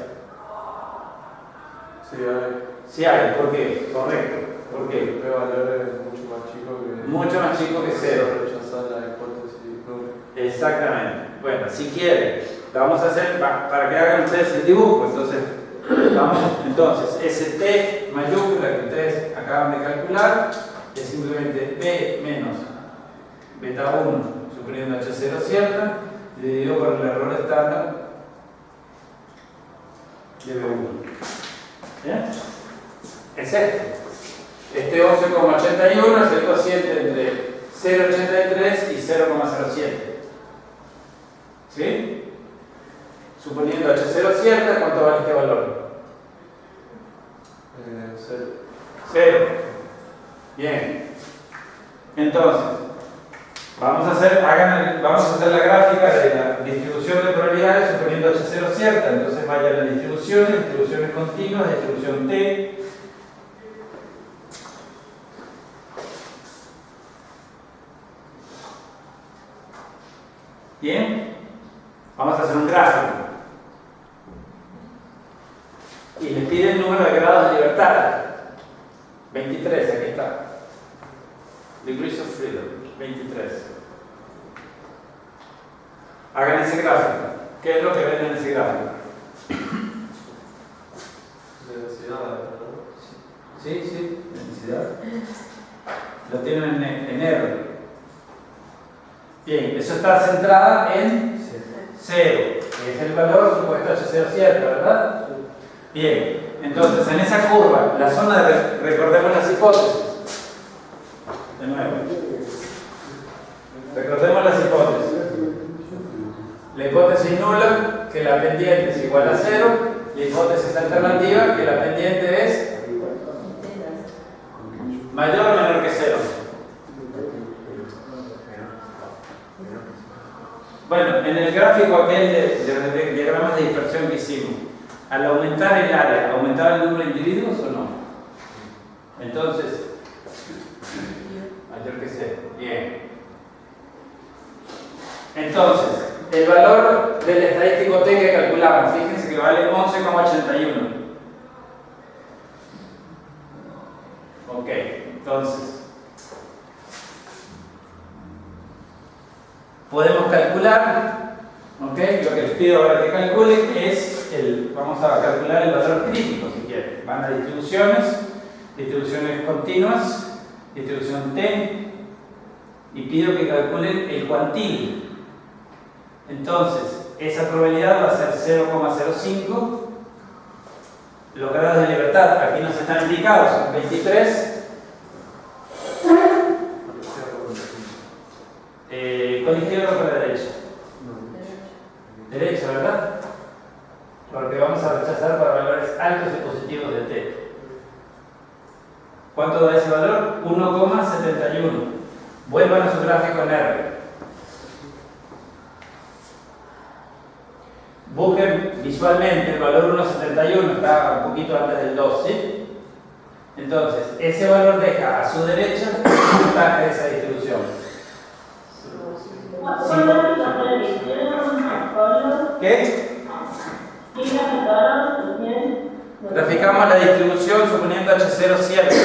Sí, hay. Sí hay, ¿por qué? Correcto. ¿Por qué? El p-valor es mucho más chico que... Mucho más chico que 0. Rechazar la hipótesis nula. Exactamente. Bueno, si quieren, lo vamos a hacer para que hagan ustedes el dibujo. Entonces, ese T mayúscula que ustedes acaban de calcular es simplemente B menos beta 1 suponiendo H0 cierta, dividido por el error estándar de B1. ¿Bien? Es esto. Este 11,81 es el cociente entre 0,83 y 0,07. ¿Sí? Suponiendo H0 cierta, ¿cuánto vale este valor? 0. 0. Bien. Entonces, vamos a hacer la gráfica de la distribución de probabilidades suponiendo H0 cierta. Entonces vaya a las distribuciones continuas, distribución T. Vamos a hacer un gráfico. Y les pide el número de grados de libertad. 23, aquí está. Degrees of freedom, 23. Hagan ese gráfico. ¿Qué es lo que ven en ese gráfico? Densidad, ¿no? Sí, densidad. Lo tienen en R. Bien, eso está centrada en 0, que es el valor supuesto H0 cierto, ¿verdad? Bien, entonces en esa curva, la zona de, recordemos las hipótesis. De nuevo. Recordemos las hipótesis. La hipótesis nula, que la pendiente es igual a 0. La hipótesis alternativa, que la pendiente es mayor o menor que 0. Bueno, en el gráfico aquel de diagramas de dispersión que hicimos, al aumentar el área, ¿aumentaba el número de individuos o no? Entonces, mayor que 0. Bien. Entonces, el valor del estadístico T que calculamos, fíjense que vale 11,81. Ok, entonces, podemos calcular, ok, lo que les pido ahora que calculen es vamos a calcular el valor crítico si quieren. Van a distribuciones continuas, distribución T, y pido que calculen el cuantil. Entonces, esa probabilidad va a ser 0,05. Los grados de libertad aquí nos están indicados, son 23. ¿Con la izquierda o con la derecha? Derecha, ¿verdad? Porque vamos a rechazar para valores altos y positivos de T. ¿Cuánto da ese valor? 1,71. Vuelvan a su gráfico en R. Busquen visualmente el valor 1,71, está un poquito antes del 2, ¿sí? Entonces, ese valor deja a su derecha el porcentaje de esa distribución. ¿Cuál es la predicción, Pablo? ¿Qué? ¿Qué graficaron? ¿Bien? Graficamos la distribución suponiendo H0 cierto.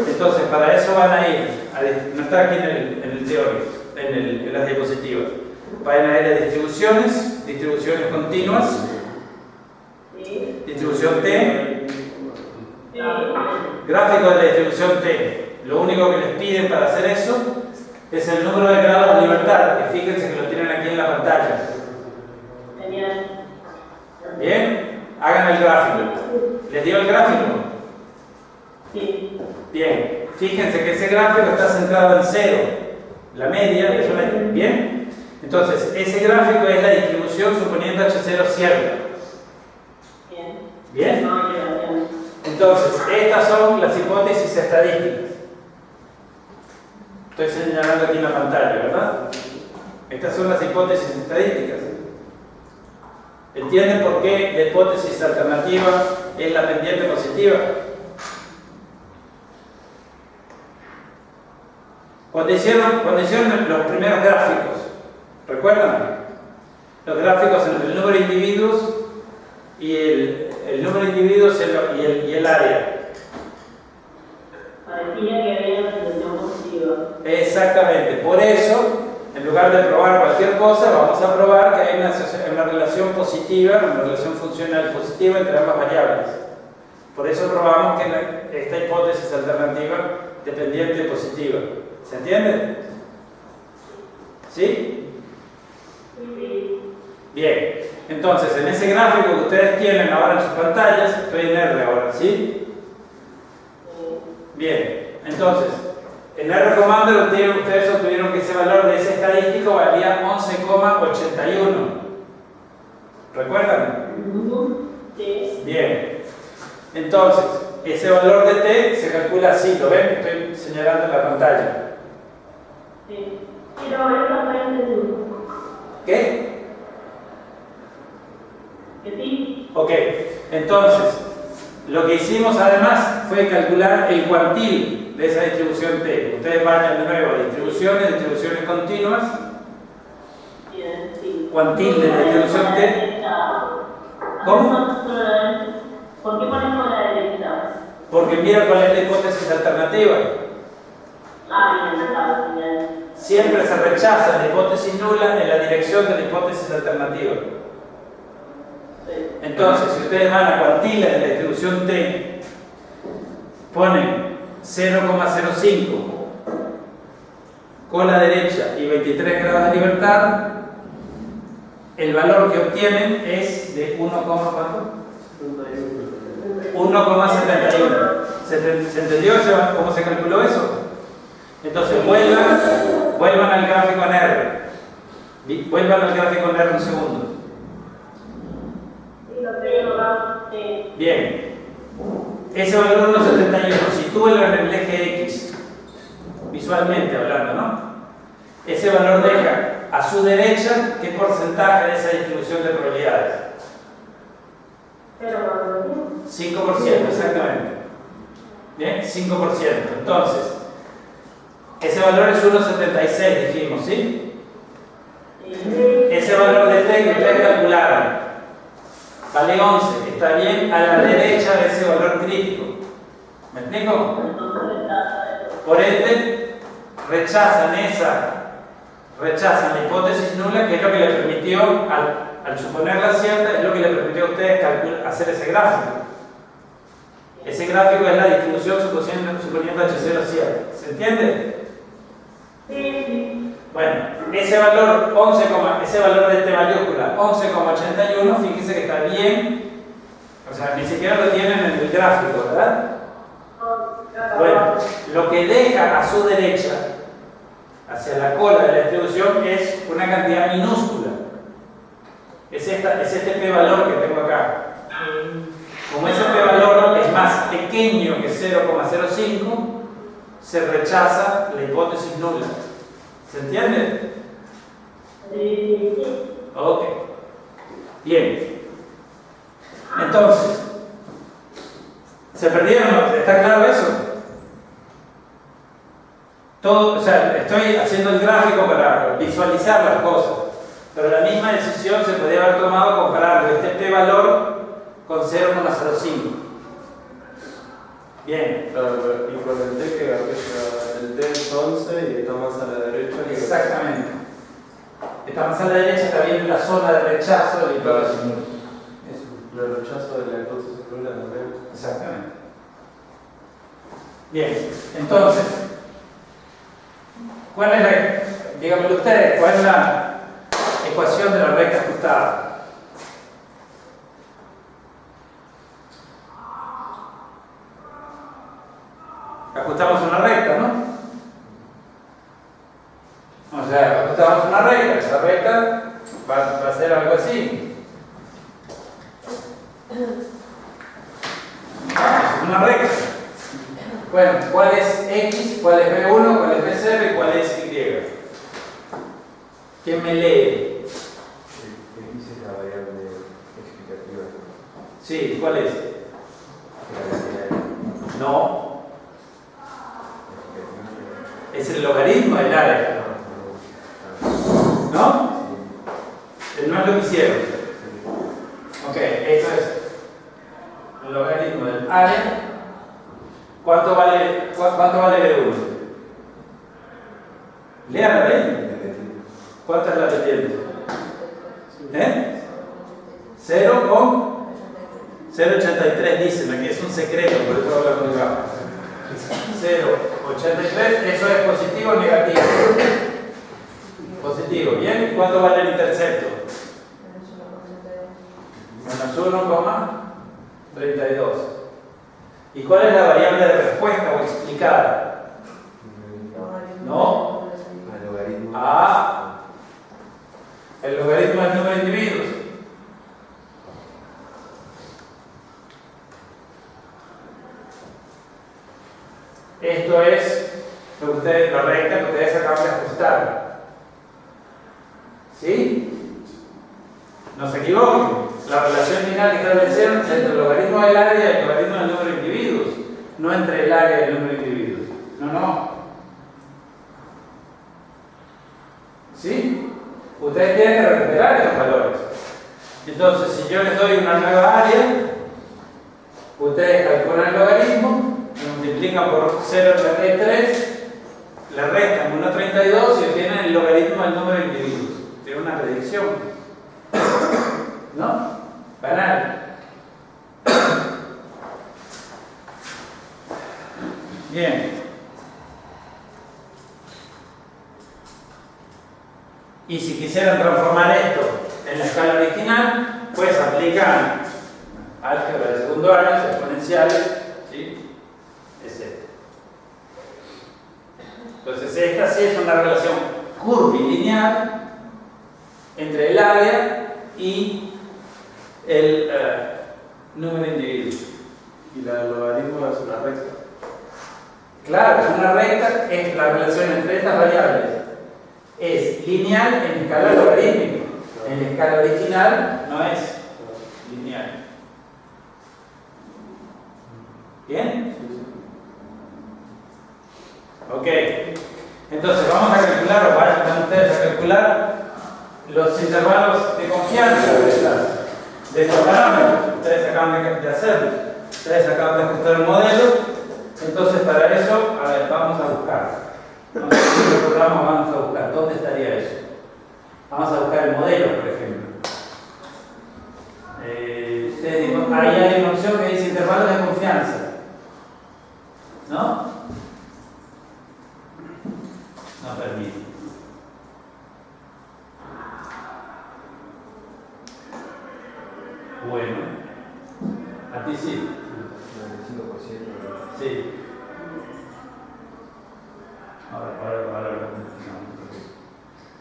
Entonces, para eso van a ir, no está aquí en el teórico, en las diapositivas. Van a ir a distribuciones continuas, Sí. distribución T, Sí. gráfico de la distribución T. Lo único que les piden para hacer eso es el número de grados de libertad, que fíjense que lo tienen aquí en la pantalla. Genial. Bien, hagan el gráfico. ¿Les dio el gráfico? Sí. Bien, fíjense que ese gráfico está centrado en 0, la media, eso es bien. Entonces, ese gráfico es la distribución suponiendo H0 cierto. Bien. Bien. No, bien. Entonces, estas son las hipótesis estadísticas. Estoy señalando aquí en la pantalla, ¿verdad? Estas son las hipótesis estadísticas. ¿Entienden por qué la hipótesis alternativa es la pendiente positiva? Cuando hicieron los primeros gráficos, ¿recuerdan? Los gráficos entre el número de individuos y el número de individuos y el área. Parecía que había una situación positiva. Exactamente, por eso, en lugar de probar cualquier cosa, vamos a probar que hay una relación positiva, una relación funcional positiva entre ambas variables. Por eso probamos que esta hipótesis alternativa dependiente positiva. ¿Se entiende? ¿Sí? Sí. Bien, entonces en ese gráfico que ustedes tienen ahora en sus pantallas, estoy en R ahora, ¿sí? Bien, entonces, en R Commander ustedes obtuvieron que ese valor de ese estadístico valía 11,81. ¿Recuerdan? Sí. Bien, entonces, ese valor de T se calcula así, ¿lo ven? Estoy señalando en la pantalla. Sí. Quiero ver exactamente tú. ¿Qué? Que sí. Ok, entonces, lo que hicimos además fue calcular el cuantil de esa distribución T. Ustedes vayan de nuevo a distribuciones continuas. Bien, sí. cuantil de la distribución T. ¿Cómo? ¿Por qué ponemos la derecha? Porque mira cuál es la hipótesis alternativa. Bien. Siempre se rechaza la hipótesis nula en la dirección de la hipótesis alternativa. Entonces, si ustedes van a cuantiles de la distribución T, ponen 0,05 con la derecha y 23 grados de libertad, el valor que obtienen es de 1,71. ¿Se entendió cómo se calculó eso? Entonces vuelvan al gráfico en R. Vuelvan al gráfico en R un segundo. Bien. Ese valor 1,71 sitúelo en el eje X, visualmente hablando, ¿no? Ese valor deja a su derecha qué porcentaje de esa distribución de probabilidades. 5%, exactamente. Bien, 5%. Entonces, ese valor es 1,76, dijimos, ¿sí? Ese valor de T que ustedes calcularon vale 11, está bien a la derecha de ese valor crítico. ¿Me explico? Por ende, rechazan la hipótesis nula, que es lo que le permitió, al suponerla cierta, es lo que le permitió a ustedes hacer ese gráfico. Ese gráfico es la distribución suponiendo H0 cierta. ¿Se entiende? Sí. Bueno, ese valor 11, ese valor de T mayúscula 11,81, fíjense que está bien, o sea, ni siquiera lo tienen en el gráfico, ¿verdad? Bueno, lo que deja a su derecha, hacia la cola de la distribución, es una cantidad minúscula. Es este P valor que tengo acá. Como ese P valor es más pequeño que 0,05, se rechaza la hipótesis nula. ¿Se entiende? Sí. Ok. Bien. Entonces, ¿se perdieron? ¿Está claro eso? Todo, o sea, estoy haciendo el gráfico para visualizar las cosas, pero la misma decisión se podría haber tomado comparando este P valor con 0,05. Bien. Claro, y con el T que el T es 11 y está más a la derecha. Exactamente. Está más a la derecha, está bien en la zona de rechazo de la hipótesis nula. Eso. El rechazo de la hipótesis nula también. Exactamente. Bien, entonces, ¿cuál es díganmelo ustedes, cuál es la ecuación de la recta ajustada? Ajustamos una recta, ¿no? O sea, ajustamos una recta, esa recta va a ser algo así. Una recta. Bueno, ¿cuál es X? ¿Cuál es B1? ¿Cuál es B0? ¿Y cuál es Y? ¿Quién me lee? X es la variable explicativa. Sí, ¿cuál es? No. Es el logaritmo del área. ¿No? No es lo que hicieron. Ok, esto es el logaritmo del área. ¿Cuánto vale B1? Lean ahí. ¿Cuánto es la pendiente? 0 con 0,83 dicen, aquí es un secreto, por eso hablo muy bajo. 0,83, eso es positivo o negativo. Positivo, bien. ¿Y cuánto vale el intercepto? Menos 1,32. ¿Y cuál es la variable de respuesta o explicada? ¿No? El logaritmo. Ah, el logaritmo del número de individuos. Esto es la recta que ustedes acaban de ajustar. ¿Sí? No se equivoquen. La relación final que establecieron es entre el logaritmo del área y el logaritmo del número de individuos, no entre el área y el número de individuos. No. ¿Sí? ustedes tienen que recuperar esos valores. Entonces, si yo les doy una nueva área, ustedes calculan el logaritmo, multiplican por 0,33, le restan 1,32 y obtienen el logaritmo del número de individuos. Tiene una predicción. ¿No? Banal. Bien. Y si quisieran transformar esto en la escala original, pues aplican álgebra de segundo año, exponenciales, ¿sí? Es esto. Entonces esta sí es una relación curvilineal entre el área y el número de individuos. Y la del logaritmo es una recta. Claro, es una recta, es la relación entre estas variables. Es lineal en escala logarítmica. En la escala original no es lineal. ¿Bien? Ok. Entonces vamos a calcular, o vayan ustedes a calcular los intervalos de confianza de estos parámetros. Ustedes acaban de hacerlo. Ustedes acaban de ajustar el modelo. Entonces para eso, a ver, vamos a buscar. Vamos a hacer el programa, vamos a buscar. ¿Dónde estaría eso? Vamos a buscar el modelo, por ejemplo. Ustedes digan, ahí hay una opción que dice intervalos de confianza. ¿No? No permite. Bueno. A ti sí. 95%. Sí. Ahora.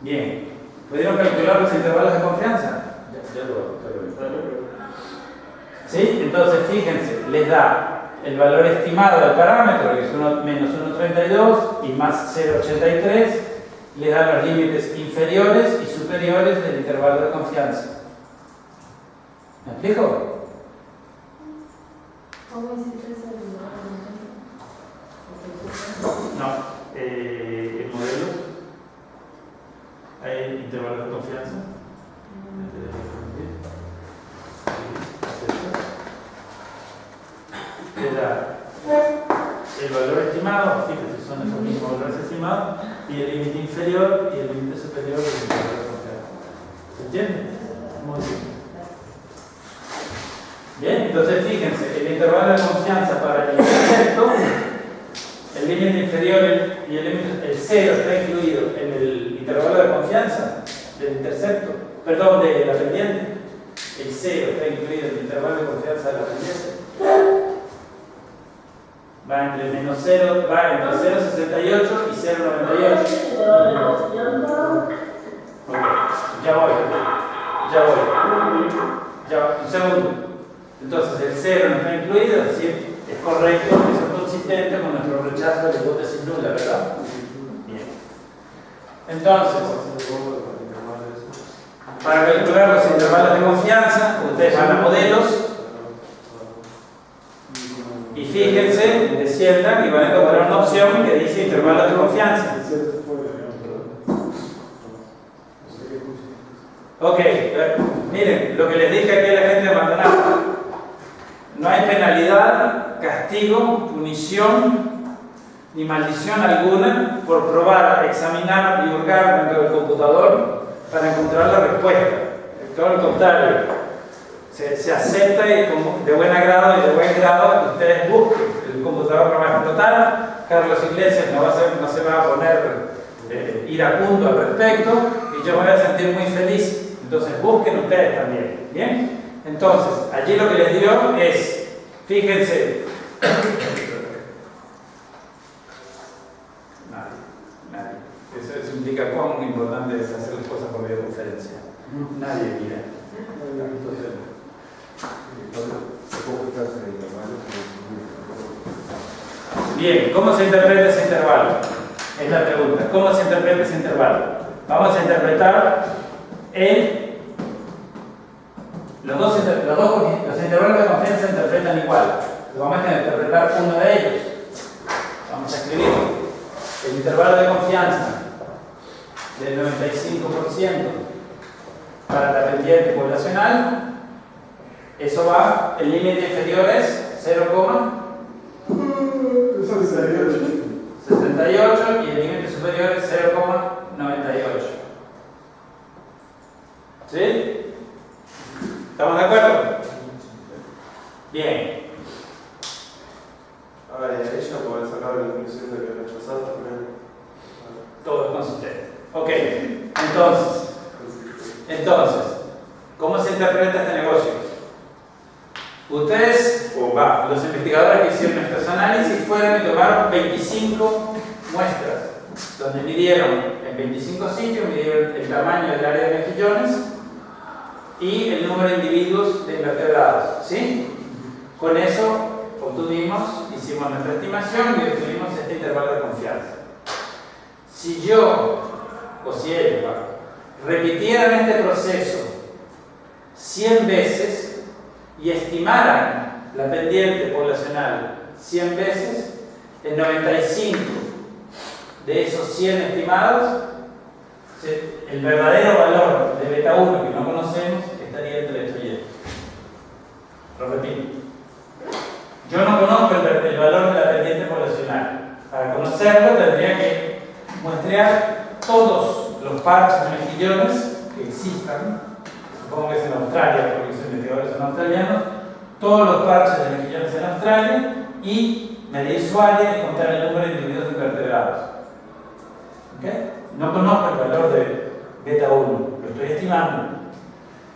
Bien. ¿Pudieron calcular los intervalos de confianza? Ya lo ¿Sí? Entonces, fíjense, les da el valor estimado del parámetro, que es menos 1,32 y más 0,83, les da los límites inferiores y superiores del intervalo de confianza. ¿Me explico? ¿Cómo hiciste eso? No. El modelo. Hay intervalos de confianza. Le da el valor estimado, fíjate, son esos mismos valores estimados, y el límite inferior y el límite superior del intervalo de confianza. ¿Se entiende? Muy bien. Bien, entonces fíjense, el intervalo de confianza para el intercepto, el límite inferior y el 0 está incluido en el intervalo de confianza del intercepto, perdón, de la pendiente. El 0 está incluido en el intervalo de confianza de la pendiente. Va entre menos 0, va entre 0,68 y 0,98. Ok, ya voy. Un segundo. Entonces el 0 no está incluido, es decir, es correcto, es consistente con nuestro rechazo de la hipótesis nula, ¿verdad? Bien. Entonces, para calcular los intervalos de confianza, ustedes van a modelos y fíjense, desciendan y van a encontrar una opción que dice intervalos de confianza. Ok, miren, lo que les dije aquí a la gente de Maldonado. No hay penalidad, castigo, punición ni maldición alguna por probar, examinar y hurgar dentro del computador para encontrar la respuesta. Todo lo contrario, se acepta y de buen agrado y de buen grado que ustedes busquen. El computador no va a explotar, Carlos Iglesias no se va a poner iracundo al respecto y yo me voy a sentir muy feliz. Entonces busquen ustedes también. ¿Bien? Entonces, allí lo que les dio es, fíjense, nadie. Eso implica cuán importante es hacer las cosas por videoconferencia. Nadie mira. Bien, ¿cómo se interpreta ese intervalo? Es la pregunta. ¿Cómo se interpreta ese intervalo? Vamos a interpretar los intervalos de confianza se interpretan igual. Vamos a interpretar uno de ellos. Vamos a escribir el intervalo de confianza del 95% para la pendiente poblacional. Eso va, el límite inferior es 0,68 y el límite superior es 0,98. ¿Sí? ¿Estamos de acuerdo? Bien. Ahora, y ahí ya podés sacar la conclusión de que rechazar también. Todo es consistente. Ok, entonces, ¿cómo se interpreta este negocio? Ustedes, los investigadores que hicieron estos análisis fueron y tomaron 25 muestras, donde midieron en 25 sitios, midieron el tamaño del área de mejillones y el número de individuos de invertebrados, ¿sí? Con eso hicimos nuestra estimación y obtuvimos este intervalo de confianza. Si yo, o si ellos, repitieran este proceso 100 veces y estimaran la pendiente poblacional 100 veces, en 95 de esos 100 estimados, el verdadero valor de beta 1 que no conocemos estaría entre esto y esto. Lo repito. Yo no conozco el valor de la pendiente poblacional. Para conocerlo tendría que muestrear todos los parches de mejillones que existan. Supongo que es en Australia, porque los investigadores son australianos. Todos los parches de mejillones en Australia y medir su área y contar el número de individuos invertebrados. ¿Okay? No conozco el valor de beta 1, lo estoy estimando.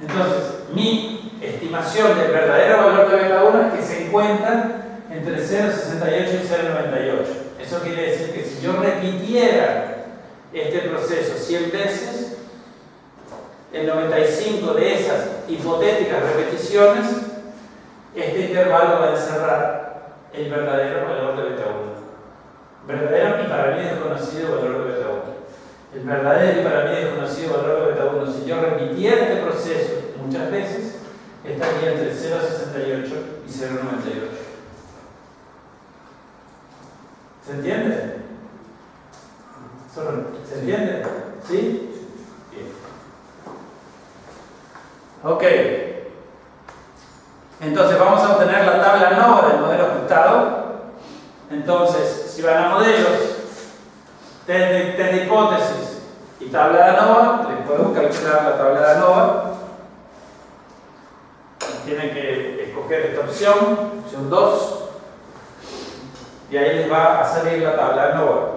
Entonces, mi estimación del verdadero valor de beta 1 es que se encuentra entre 0,68 y 0,98. Eso quiere decir que si yo repitiera este proceso 100 veces, en 95 de esas hipotéticas repeticiones, este intervalo va a encerrar el verdadero valor de beta 1. Verdadero y para mí desconocido valor de beta 1. El verdadero y para mí desconocido valor de beta 1, si yo repitiera este proceso muchas veces, estaría entre 0,68 y 0,98. ¿Se entiende? ¿Se entiende? ¿Sí? Bien. Ok. Entonces vamos a obtener la tabla ANOVA del modelo ajustado. Entonces, si van a modelos, test de hipótesis y tabla de ANOVA, les podemos calcular la tabla de ANOVA. Tienen que escoger esta opción 2, y ahí les va a salir la tabla de ANOVA.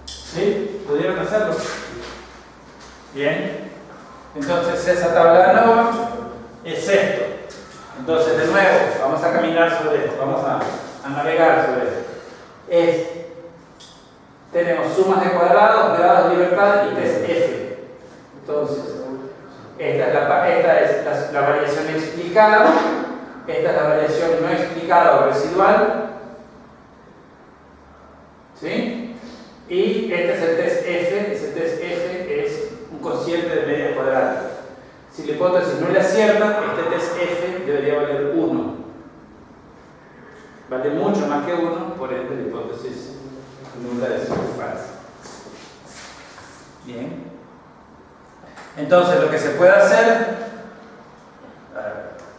¿Sí? ¿Pudieron hacerlo? Bien. Entonces esa tabla de ANOVA es esto. Entonces de nuevo, vamos a caminar sobre esto, vamos a navegar sobre esto. Tenemos sumas de cuadrados, grados de libertad y test F. Entonces, esta es la variación explicada, esta es la variación no explicada o residual, ¿sí? Y este es el test F, ese test F es un cociente de media cuadrada. Si la hipótesis no le acierta, este test F debería valer 1. Vale mucho más que 1, por ende la hipótesis nula de ser falsa. Bien. Entonces lo que se puede hacer,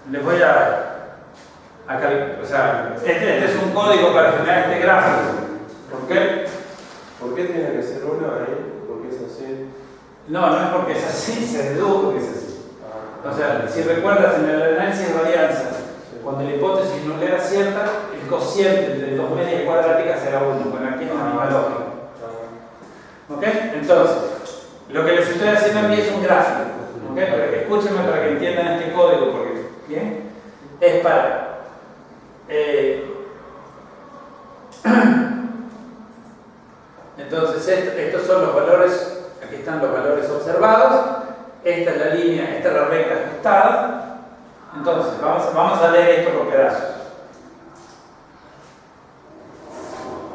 les voy este es un código para generar este gráfico. ¿Por qué? ¿Por qué tiene que ser 1 ahí? ¿Por qué es así? No es porque es así, se dedujo que es así. O sea, si recuerdas en el análisis de varianza, cuando la hipótesis no era cierta, el cociente entre dos medias cuadráticas era 1. Bueno, aquí es la misma lógica. ¿Ok? Entonces, lo que les estoy haciendo aquí es un gráfico. ¿Ok? Escúchenme para que entiendan este código, porque ¿bien? Es para entonces estos son los valores, aquí están los valores observados, esta es la línea, esta es la recta ajustada. Entonces vamos a leer esto por pedazos.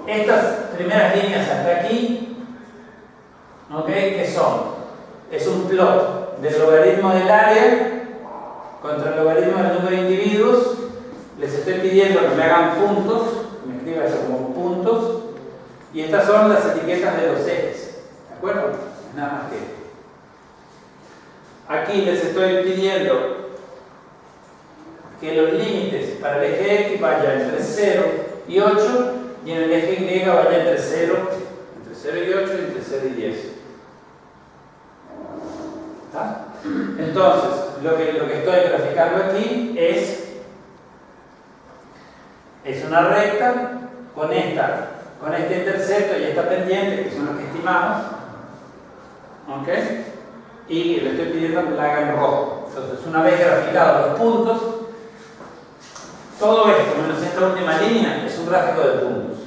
Estas primeras líneas hasta aquí, ¿ok? ¿Qué son? Es un plot del logaritmo del área contra el logaritmo del número de individuos. Les estoy pidiendo que me hagan puntos, me escriban esto como puntos, y estas son las etiquetas de los ejes. acuerdo? Nada más que aquí les estoy pidiendo que los límites para el eje X vayan entre 0 y 8 y en el eje Y vaya entre 0 y 8 y entre 0 y 10. ¿Está? Entonces, lo que estoy graficando aquí es una recta con este intercepto y esta pendiente, que son los que estimamos, ¿ok? Y le estoy pidiendo que la haga en rojo. Entonces, una vez graficados los puntos, todo esto menos esta última línea es un gráfico de puntos,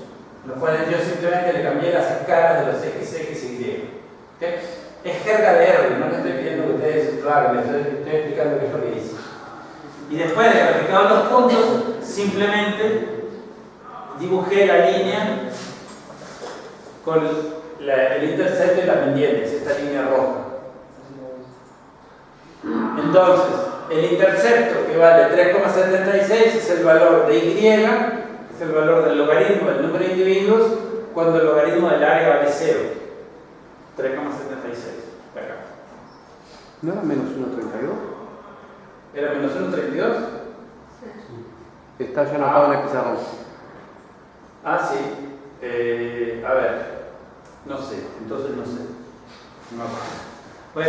los cuales yo simplemente le cambié las escalas de los ejes X y Y. ¿Okay? Es jerga de Erwin, no le estoy pidiendo que ustedes lo hagan, les estoy explicando qué es lo que hice. Y después de graficados los puntos, simplemente dibujé la línea con el intercepto y la pendiente, es esta línea roja. Entonces, el intercepto que vale 3,76 es el valor de Y, es el valor del logaritmo del número de individuos cuando el logaritmo del área vale 0. 3,76. Acá. ¿No era menos 1,32? ¿Era menos 1,32? Está ya anotado en el pizarrón. Ah, sí. A ver. No sé, entonces no sé. No me acuerdo. Pues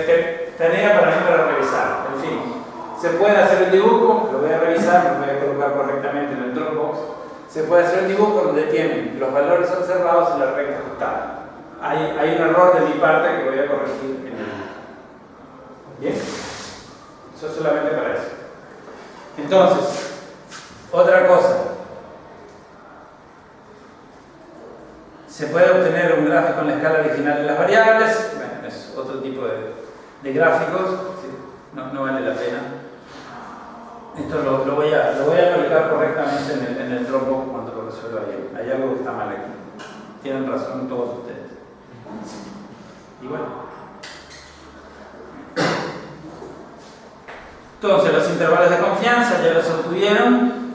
tarea para mí para revisar. En fin, se puede hacer el dibujo, lo voy a revisar, lo voy a colocar correctamente en el Dropbox. Se puede hacer el dibujo donde tienen los valores observados y la recta ajustada. Hay un error de mi parte que voy a corregir en el. ¿Bien? Eso es solamente para eso. Entonces, otra cosa. Se puede obtener un gráfico en la escala original de las variables. Bueno, es otro tipo de gráficos. ¿Sí? No vale la pena. Esto lo voy a colocar correctamente en el Dropbox cuando lo resuelva bien. Hay algo que está mal aquí. Tienen razón todos ustedes. Y bueno. Entonces, los intervalos de confianza ya los obtuvieron.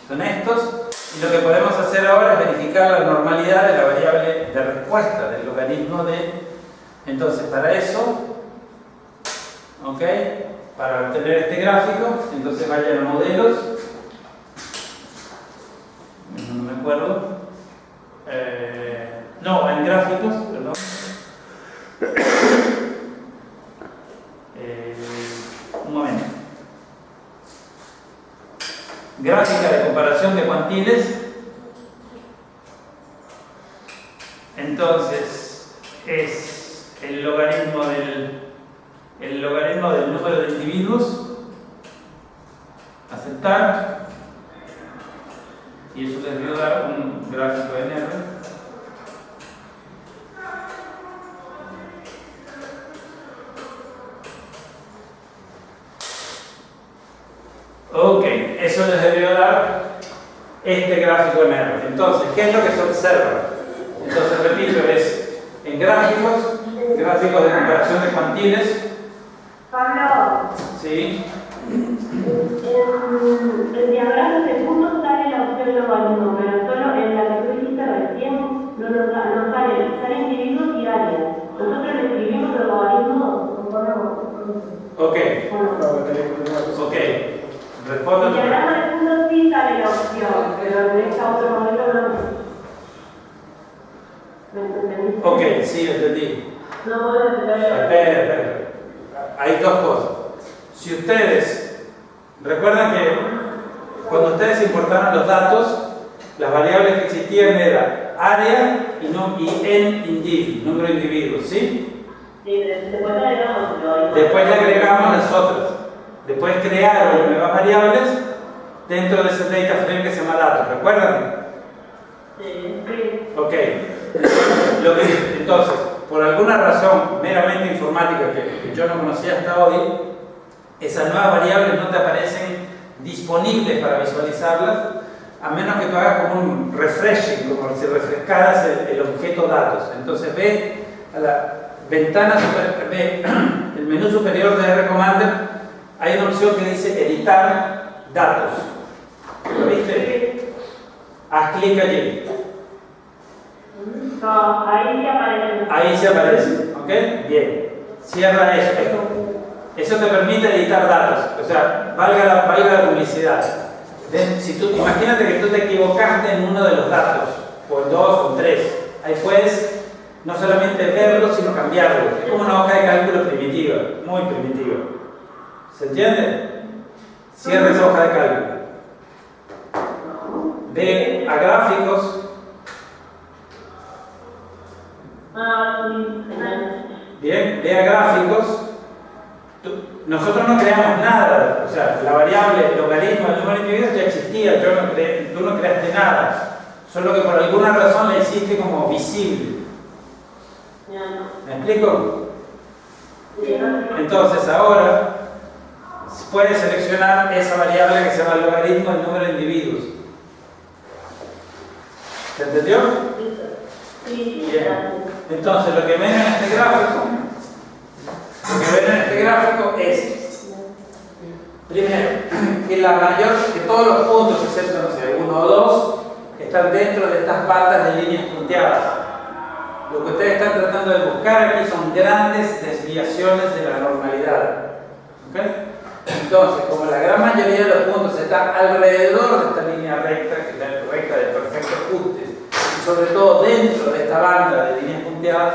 Son estos. Y lo que podemos hacer ahora es verificar la normalidad de la variable de respuesta, del logaritmo de. Entonces, para eso, ¿ok? Para obtener este gráfico, entonces vayan a modelos. No me acuerdo. No, en gráficos, perdón. Un momento. Gráfica de comparación de cuantiles. Entonces es el logaritmo del número de individuos. Aceptar. Y eso les dio dar un gráfico en R. Ok, eso les debió dar este gráfico en R. Entonces, ¿qué es lo que se observa? Entonces, repito, es en gráficos de comparación de cuantiles. Pablo, ¿Sí? en el diagrama de puntos sale la opción logaritmo, pero solo en la que tú dijiste recién no sale individuos y áreas. Nosotros le escribimos el logaritmo. Ok. Ok. Respondo. En el diagrama de puntos sí sale la opción, pero en este otro modelo no. ¿Me entendiste? Ok, sí, entendí. No puedo entender. Espera. Hay dos cosas. Si ustedes recuerdan que cuando ustedes importaron los datos, las variables que existían eran área y número de individuos, ¿sí? Sí, después le agregamos. Después le agregamos las otras. Después crearon nuevas variables dentro de ese data frame que se llama datos. ¿Recuerdan? Sí. Ok. Entonces, por alguna razón meramente informática que yo no conocía hasta hoy, esas nuevas variables no te aparecen disponibles para visualizarlas, a menos que tú hagas como un refreshing, como si refrescaras el objeto datos. Entonces ve a la ventana, ve el menú superior de R Commander, hay una opción que dice editar datos. ¿Lo viste? Haz clic allí. No, ahí sí aparece. Ahí se aparece, ¿ok? Bien. Cierra eso. Eso te permite editar datos. O sea, valga la publicidad. Si tú, imagínate que tú te equivocaste en uno de los datos, o en 2 o en 3. Ahí puedes no solamente verlo, sino cambiarlo. Es como una hoja de cálculo primitiva, muy primitiva. ¿Se entiende? Cierra esa hoja de cálculo. Ve a gráficos. Bien, ve a gráficos. Nosotros no creamos nada, o sea, la variable, el logaritmo del número de individuos ya existía, tú no creaste nada, solo que por alguna razón la hiciste como visible. ¿Me explico? Entonces ahora puedes seleccionar esa variable que se llama el logaritmo del número de individuos. ¿Se entendió? Bien. Entonces lo que ven en este gráfico, es, primero, que todos los puntos, excepto, no sé, 1 o 2, están dentro de estas bandas de líneas punteadas. Lo que ustedes están tratando de buscar aquí son grandes desviaciones de la normalidad. ¿Okay? Entonces, como la gran mayoría de los puntos están alrededor de esta línea recta, que es la recta de perfecto ajuste, y sobre todo dentro de esta banda de líneas punteadas,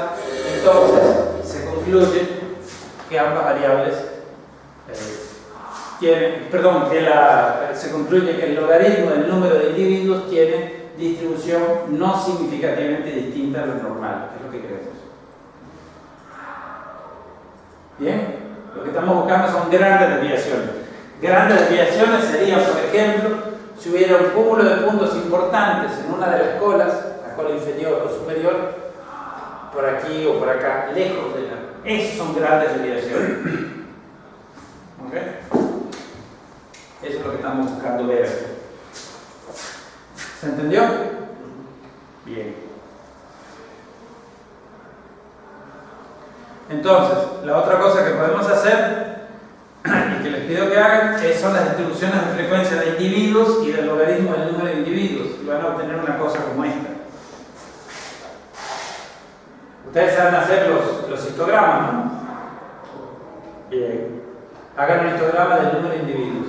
entonces se concluye que ambas variables se concluye que el logaritmo del número de individuos tiene distribución no significativamente distinta a lo normal, que es lo que queremos. Bien, lo que estamos buscando son grandes desviaciones. Grandes desviaciones serían, por ejemplo, si hubiera un cúmulo de puntos importantes en una de las colas, la cola inferior o superior, por aquí o por acá, lejos de la. Esas son grandes desviaciones. ¿Ok? Eso es lo que estamos buscando ver. ¿Se entendió? Bien. Entonces, la otra cosa que podemos hacer y que les pido que hagan son las distribuciones de frecuencia de individuos y del logaritmo del número de individuos. Y van a obtener una cosa como esta. Ustedes saben hacer los histogramas, ¿no? Bien. Hagan un histograma del número de individuos.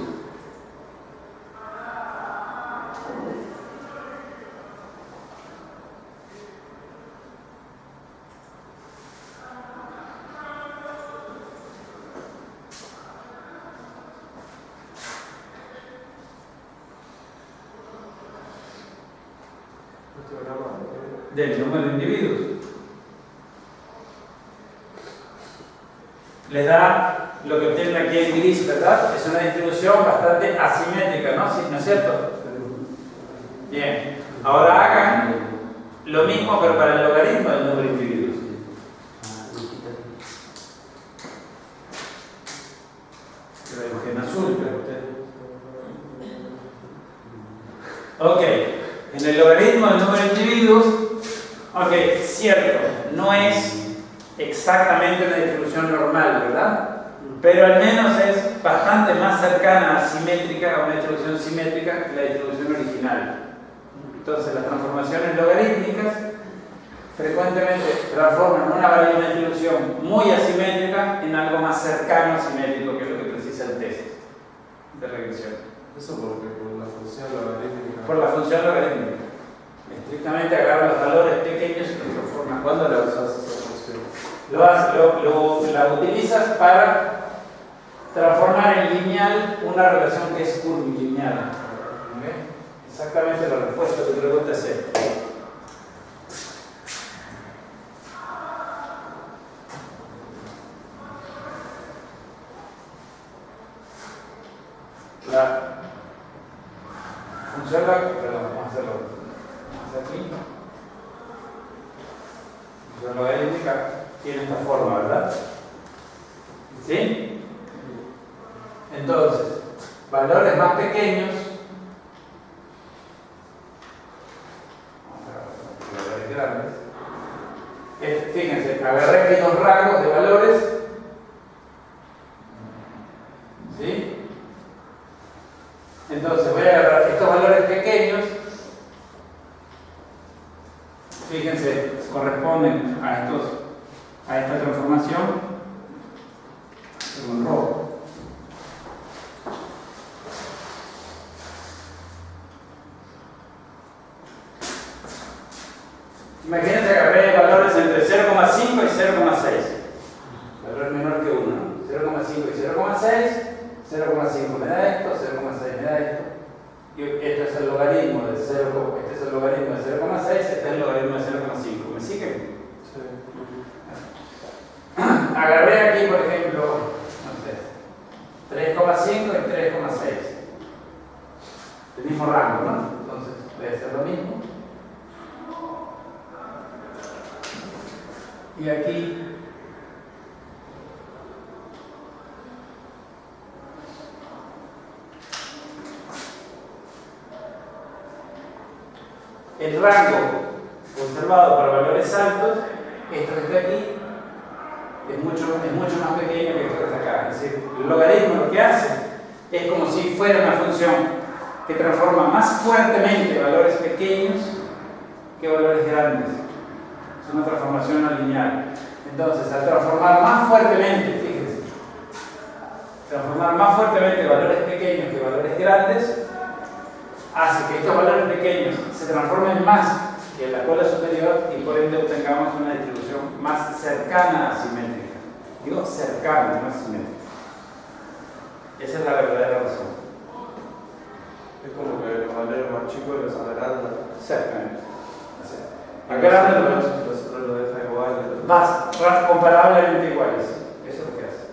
Del número de individuos. Les da lo que obtienen aquí en gris, ¿verdad? Es una distribución bastante asimétrica, ¿no? ¿Sí? ¿No es cierto? Bien. Ahora hagan lo mismo, pero para el logaritmo del número de individuos. Lo dibujé en azul, pero ustedes. Ok. En el logaritmo del número de individuos, ok, cierto, no es exactamente una distribución normal, ¿verdad? Pero al menos es bastante más cercana a simétrica, a una distribución simétrica que la distribución original. Entonces las transformaciones logarítmicas frecuentemente transforman una distribución muy asimétrica en algo más cercano a simétrico, que es lo que precisa el test de regresión. Eso porque por la función logarítmica. Por la función logarítmica. Estrictamente agarra los valores pequeños y los transforma. ¿Cuándo la usas esa función? La utilizas para transformar en lineal una relación que es curvilineal. ¿Okay? Exactamente la respuesta que te pregunta es esta. La función vamos a hacerlo aquí. La función logarítmica tiene esta forma, ¿verdad? ¿Sí? Entonces, valores más pequeños, valores grandes, fíjense, agarré aquí dos rangos de valores, ¿sí? Entonces voy a agarrar estos valores pequeños, fíjense, información en rojo. Imagínense que agarré valores entre 0,5 y 0,6. Valor menor que 1. 0,5 y 0,6. 0,5 me da esto, 0,6 me da esto. Y esto es el logaritmo de 0, este es el logaritmo de 0,6, este es el logaritmo de 0,5. ¿Me siguen? Sí. Agarré aquí, por ejemplo, no sé, 3,5 y 3,6. El mismo rango, ¿no? Entonces voy a hacer lo mismo. Y aquí el rango observado para valores altos, esto que está aquí, es mucho más pequeño que esto que está acá. Es decir, el logaritmo lo que hace es como si fuera una función que transforma más fuertemente valores pequeños que valores grandes. Es una transformación no lineal. Entonces, al transformar más fuertemente, fíjense, transformar más fuertemente valores pequeños que valores grandes, hace que estos valores pequeños se transformen más que la cola superior y por ende obtengamos una distribución más cercana a simétrica. Digo cercana, no simétrica. Esa es la verdadera razón. Es como que los valores más chicos los agrandan. Exactamente. Agranda los otros lo deja igual. más comparablemente iguales. Eso es lo que hace.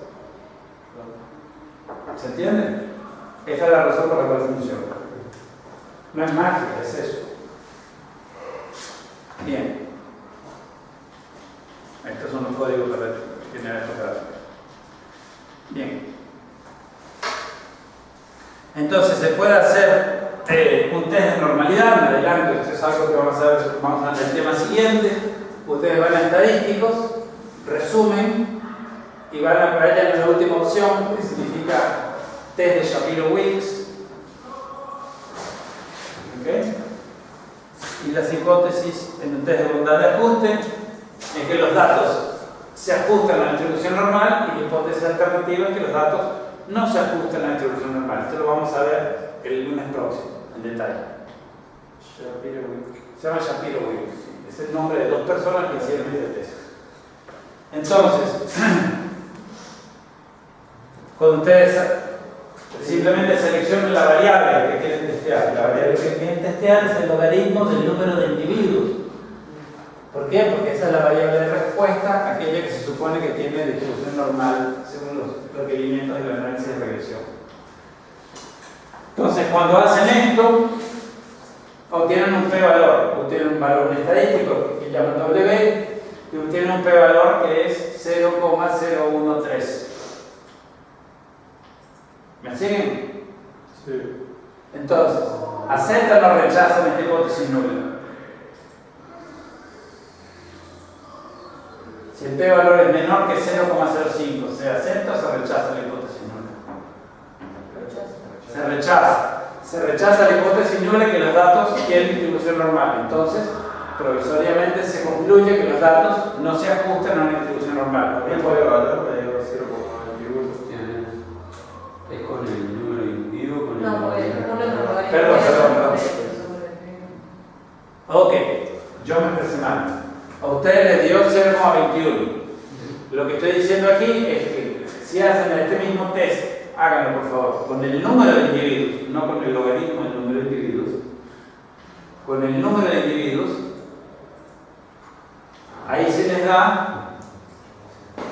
¿Se entiende? Esa es la razón por la cual funciona. No es magia, es eso. Bien. Estos son los códigos para generar estos gráficos. Bien. Entonces se puede hacer un test de normalidad. Me adelanto, esto es algo que vamos a ver en el tema siguiente. Ustedes van a estadísticos, resumen y van a ver en la última opción, que significa test de Shapiro-Wilks. ¿Okay? Y las hipótesis en un test de bondad de ajuste es que los datos se ajustan a la distribución normal y la hipótesis alternativa es que los datos no se ajustan a la distribución normal. Esto lo vamos a ver el lunes próximo, en detalle. Se llama Shapiro-Wilks. Es el nombre de dos personas que hicieron este test. Entonces, cuando ustedes simplemente seleccionen la variable que quieren testear, la variable que quieren testear es el logaritmo del número de individuos. ¿Por qué? Porque esa es la variable de respuesta, aquella que se supone que tiene distribución normal según los requerimientos de la análisis de regresión. Entonces, cuando hacen esto, obtienen un p-valor, obtienen un valor estadístico que llaman W y obtienen un p-valor que es 0,013. ¿Me siguen? Sí. Entonces, ¿aceptan o rechazan esta hipótesis nula? Si el p-valor es menor que 0,05, ¿se acepta o se rechaza la hipótesis nula? Se rechaza. Se rechaza la hipótesis nula que los datos tienen distribución normal. Entonces, provisoriamente se concluye que los datos no se ajustan a una distribución normal. También puede valor me dio 0,21. Es con el número de individuo, con el No, porque uno es normal. Perdón. Ok, yo me expresé mal. A ustedes les dio 0,21. Lo que estoy diciendo aquí es que si hacen este mismo test, háganlo por favor, con el número de individuos, no con el logaritmo del número de individuos, con el número de individuos, ahí se les da,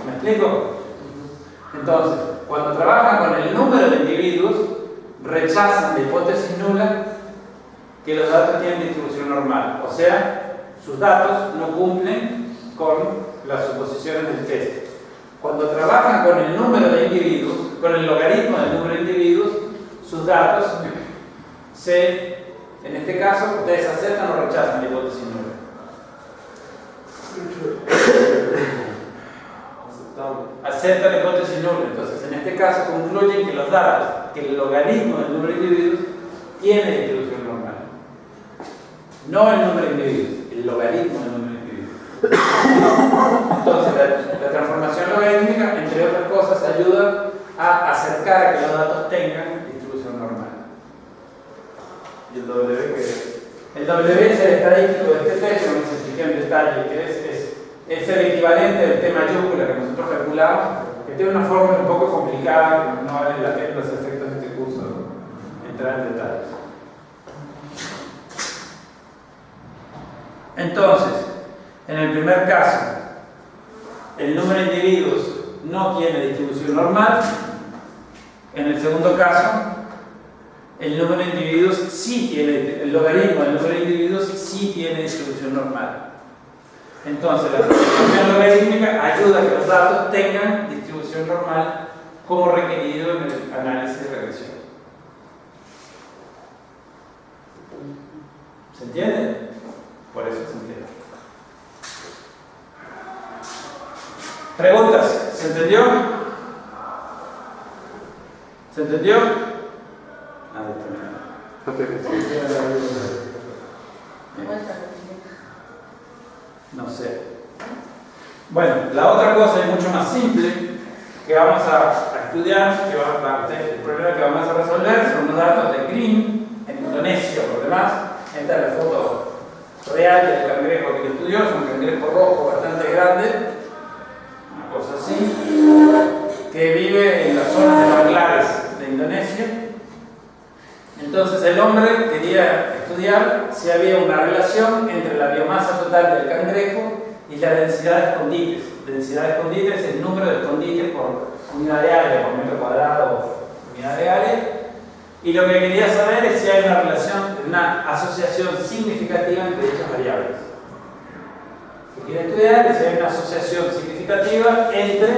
¿me explico? Entonces, cuando trabajan con el número de individuos, rechazan la hipótesis nula que los datos tienen distribución normal, o sea, sus datos no cumplen con las suposiciones del test. Cuando trabajan con el número de individuos, con el logaritmo del número de individuos, sus datos en este caso, ustedes aceptan o rechazan la hipótesis nula. Aceptan la hipótesis nula. Entonces, en este caso, concluyen que los datos, que el logaritmo del número de individuos tiene distribución normal. No el número de individuos, el logaritmo del número de individuos. Entonces, la la transformación logarítmica, entre otras cosas, ayuda a acercar a que los datos tengan distribución normal. ¿Y el W qué es? El W es el estadístico de este texto, que se expliqué en detalle, que es el equivalente del T mayúscula que nosotros calculamos, que tiene una fórmula un poco complicada, no vale la pena los efectos de este curso entrar en detalles. Entonces, en el primer caso, el número de individuos no tiene distribución normal. En el segundo caso, el número de individuos sí tiene, el logaritmo del número de individuos sí tiene distribución normal. Entonces, la transformación logarítmica ayuda a que los datos tengan distribución normal como requerido en el análisis de regresión. ¿Se entiende? Por eso se entiende. ¿Preguntas? ¿Se entendió? ¿Se entendió? Nadie terminó. No sé. Bueno, la otra cosa es mucho más simple que vamos a estudiar, el problema que vamos a resolver son unos datos de Green en Indonesia, por demás. Esta es la foto real del cangrejo que estudió, es un cangrejo rojo bastante grande, una cosa así, que vive en las zonas de manglares de Indonesia. Entonces el hombre quería estudiar si había una relación entre la biomasa total del cangrejo y la densidad de escondites. Densidad de escondites es el número de escondites por unidad de área, por metro cuadrado por unidad de área. Y lo que quería saber es si hay una relación, una asociación significativa entre dichas variables. Lo que quiere estudiar es si hay una asociación significativa entre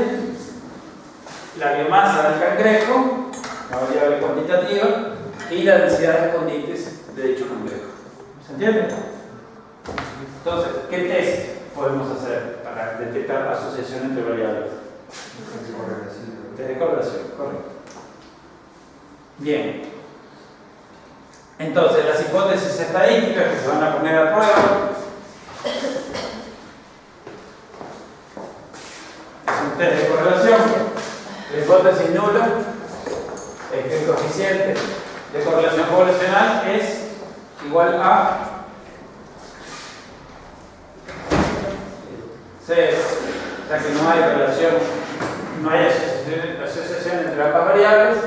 la biomasa del cangrejo, la variable cuantitativa, y la densidad de escondites de dicho cangrejo. ¿Se entiende? Entonces, ¿qué test podemos hacer para detectar asociación entre variables? De correlación, correcto. Bien. Entonces, las hipótesis estadísticas que se van a poner a prueba es un test de correlación. La hipótesis nula es que el coeficiente de correlación poblacional es igual a C, o sea que no hay relación, no hay asociación entre ambas variables.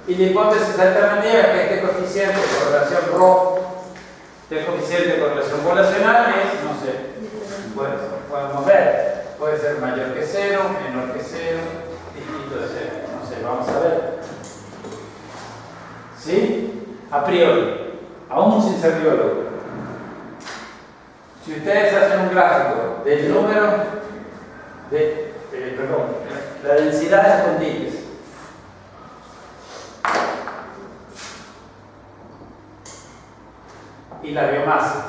Y la hipótesis alternativa es que este coeficiente de correlación ρ del coeficiente de correlación poblacional es, no sé, bueno, podemos ver, puede ser mayor que 0, menor que 0, distinto de 0, no sé, vamos a ver. ¿Sí? A priori, aún sin ser biólogo. Si ustedes hacen un gráfico del número de, la densidad de escondites y la biomasa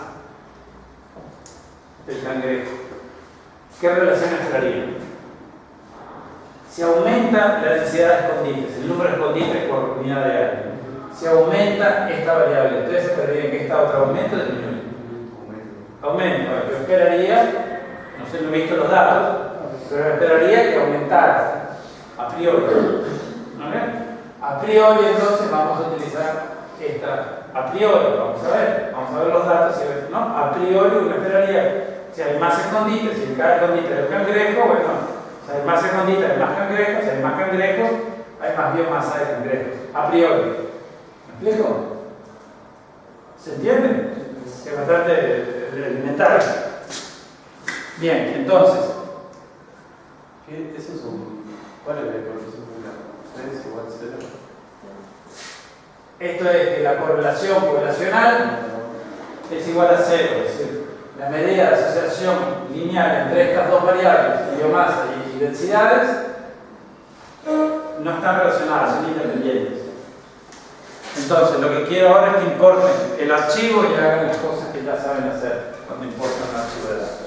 del cangrejo, ¿qué relación estarían? Si aumenta la densidad de escondites, el número de escondites por unidad de área, si aumenta esta variable, entonces esperaría que esta otra aumente o disminuye. Aumenta. Yo esperaría, no sé, no he visto los datos, pero esperaría que aumentara a priori. ¿Okay? A priori entonces vamos a utilizar esta. A priori, vamos a ver los datos y ver, ¿no? A priori uno esperaría, si hay más escondites, si en cada escondite hay un cangrejo, bueno, si hay más escondites, hay más cangrejos, si hay más cangrejos, hay más biomasa de cangrejos. A priori. ¿Me explico? ¿Se entiende? Es bastante elemental. Bien, entonces. ¿Eso es ¿cuál es la hipótesis nula? ¿3 igual 0? Esto es que la correlación poblacional es igual a 0, es decir, la medida de asociación lineal entre estas dos variables, biomasa y densidades, no están relacionadas, son independientes. Entonces, lo que quiero ahora es que importen el archivo y hagan las cosas que ya saben hacer cuando importan un archivo de datos.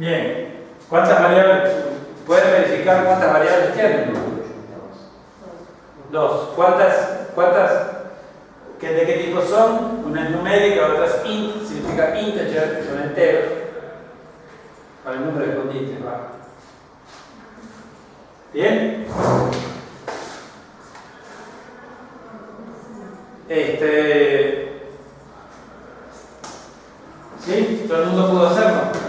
Bien. ¿Cuántas variables? ¿Pueden verificar cuántas variables tienen? 2. ¿De qué tipo son? Una es numérica, otra es int, significa integer, que son enteros. Para el número de escondite, va. ¿Bien? ¿Sí? ¿Todo el mundo pudo hacerlo?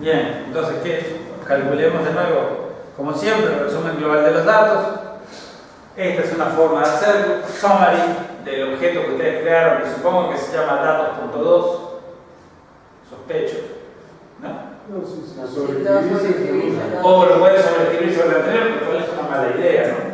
Bien, entonces, ¿qué? Calculemos de nuevo, como siempre, el resumen global de los datos. Esta es una forma de hacerlo. Summary del objeto que ustedes crearon, que supongo que se llama datos.2. Sospecho, ¿no? No, sí, Sí, lo vas a sobreescribir, ¿verdad? O lo puedes sobreescribir sobre el anterior, pero es una mala idea, ¿no?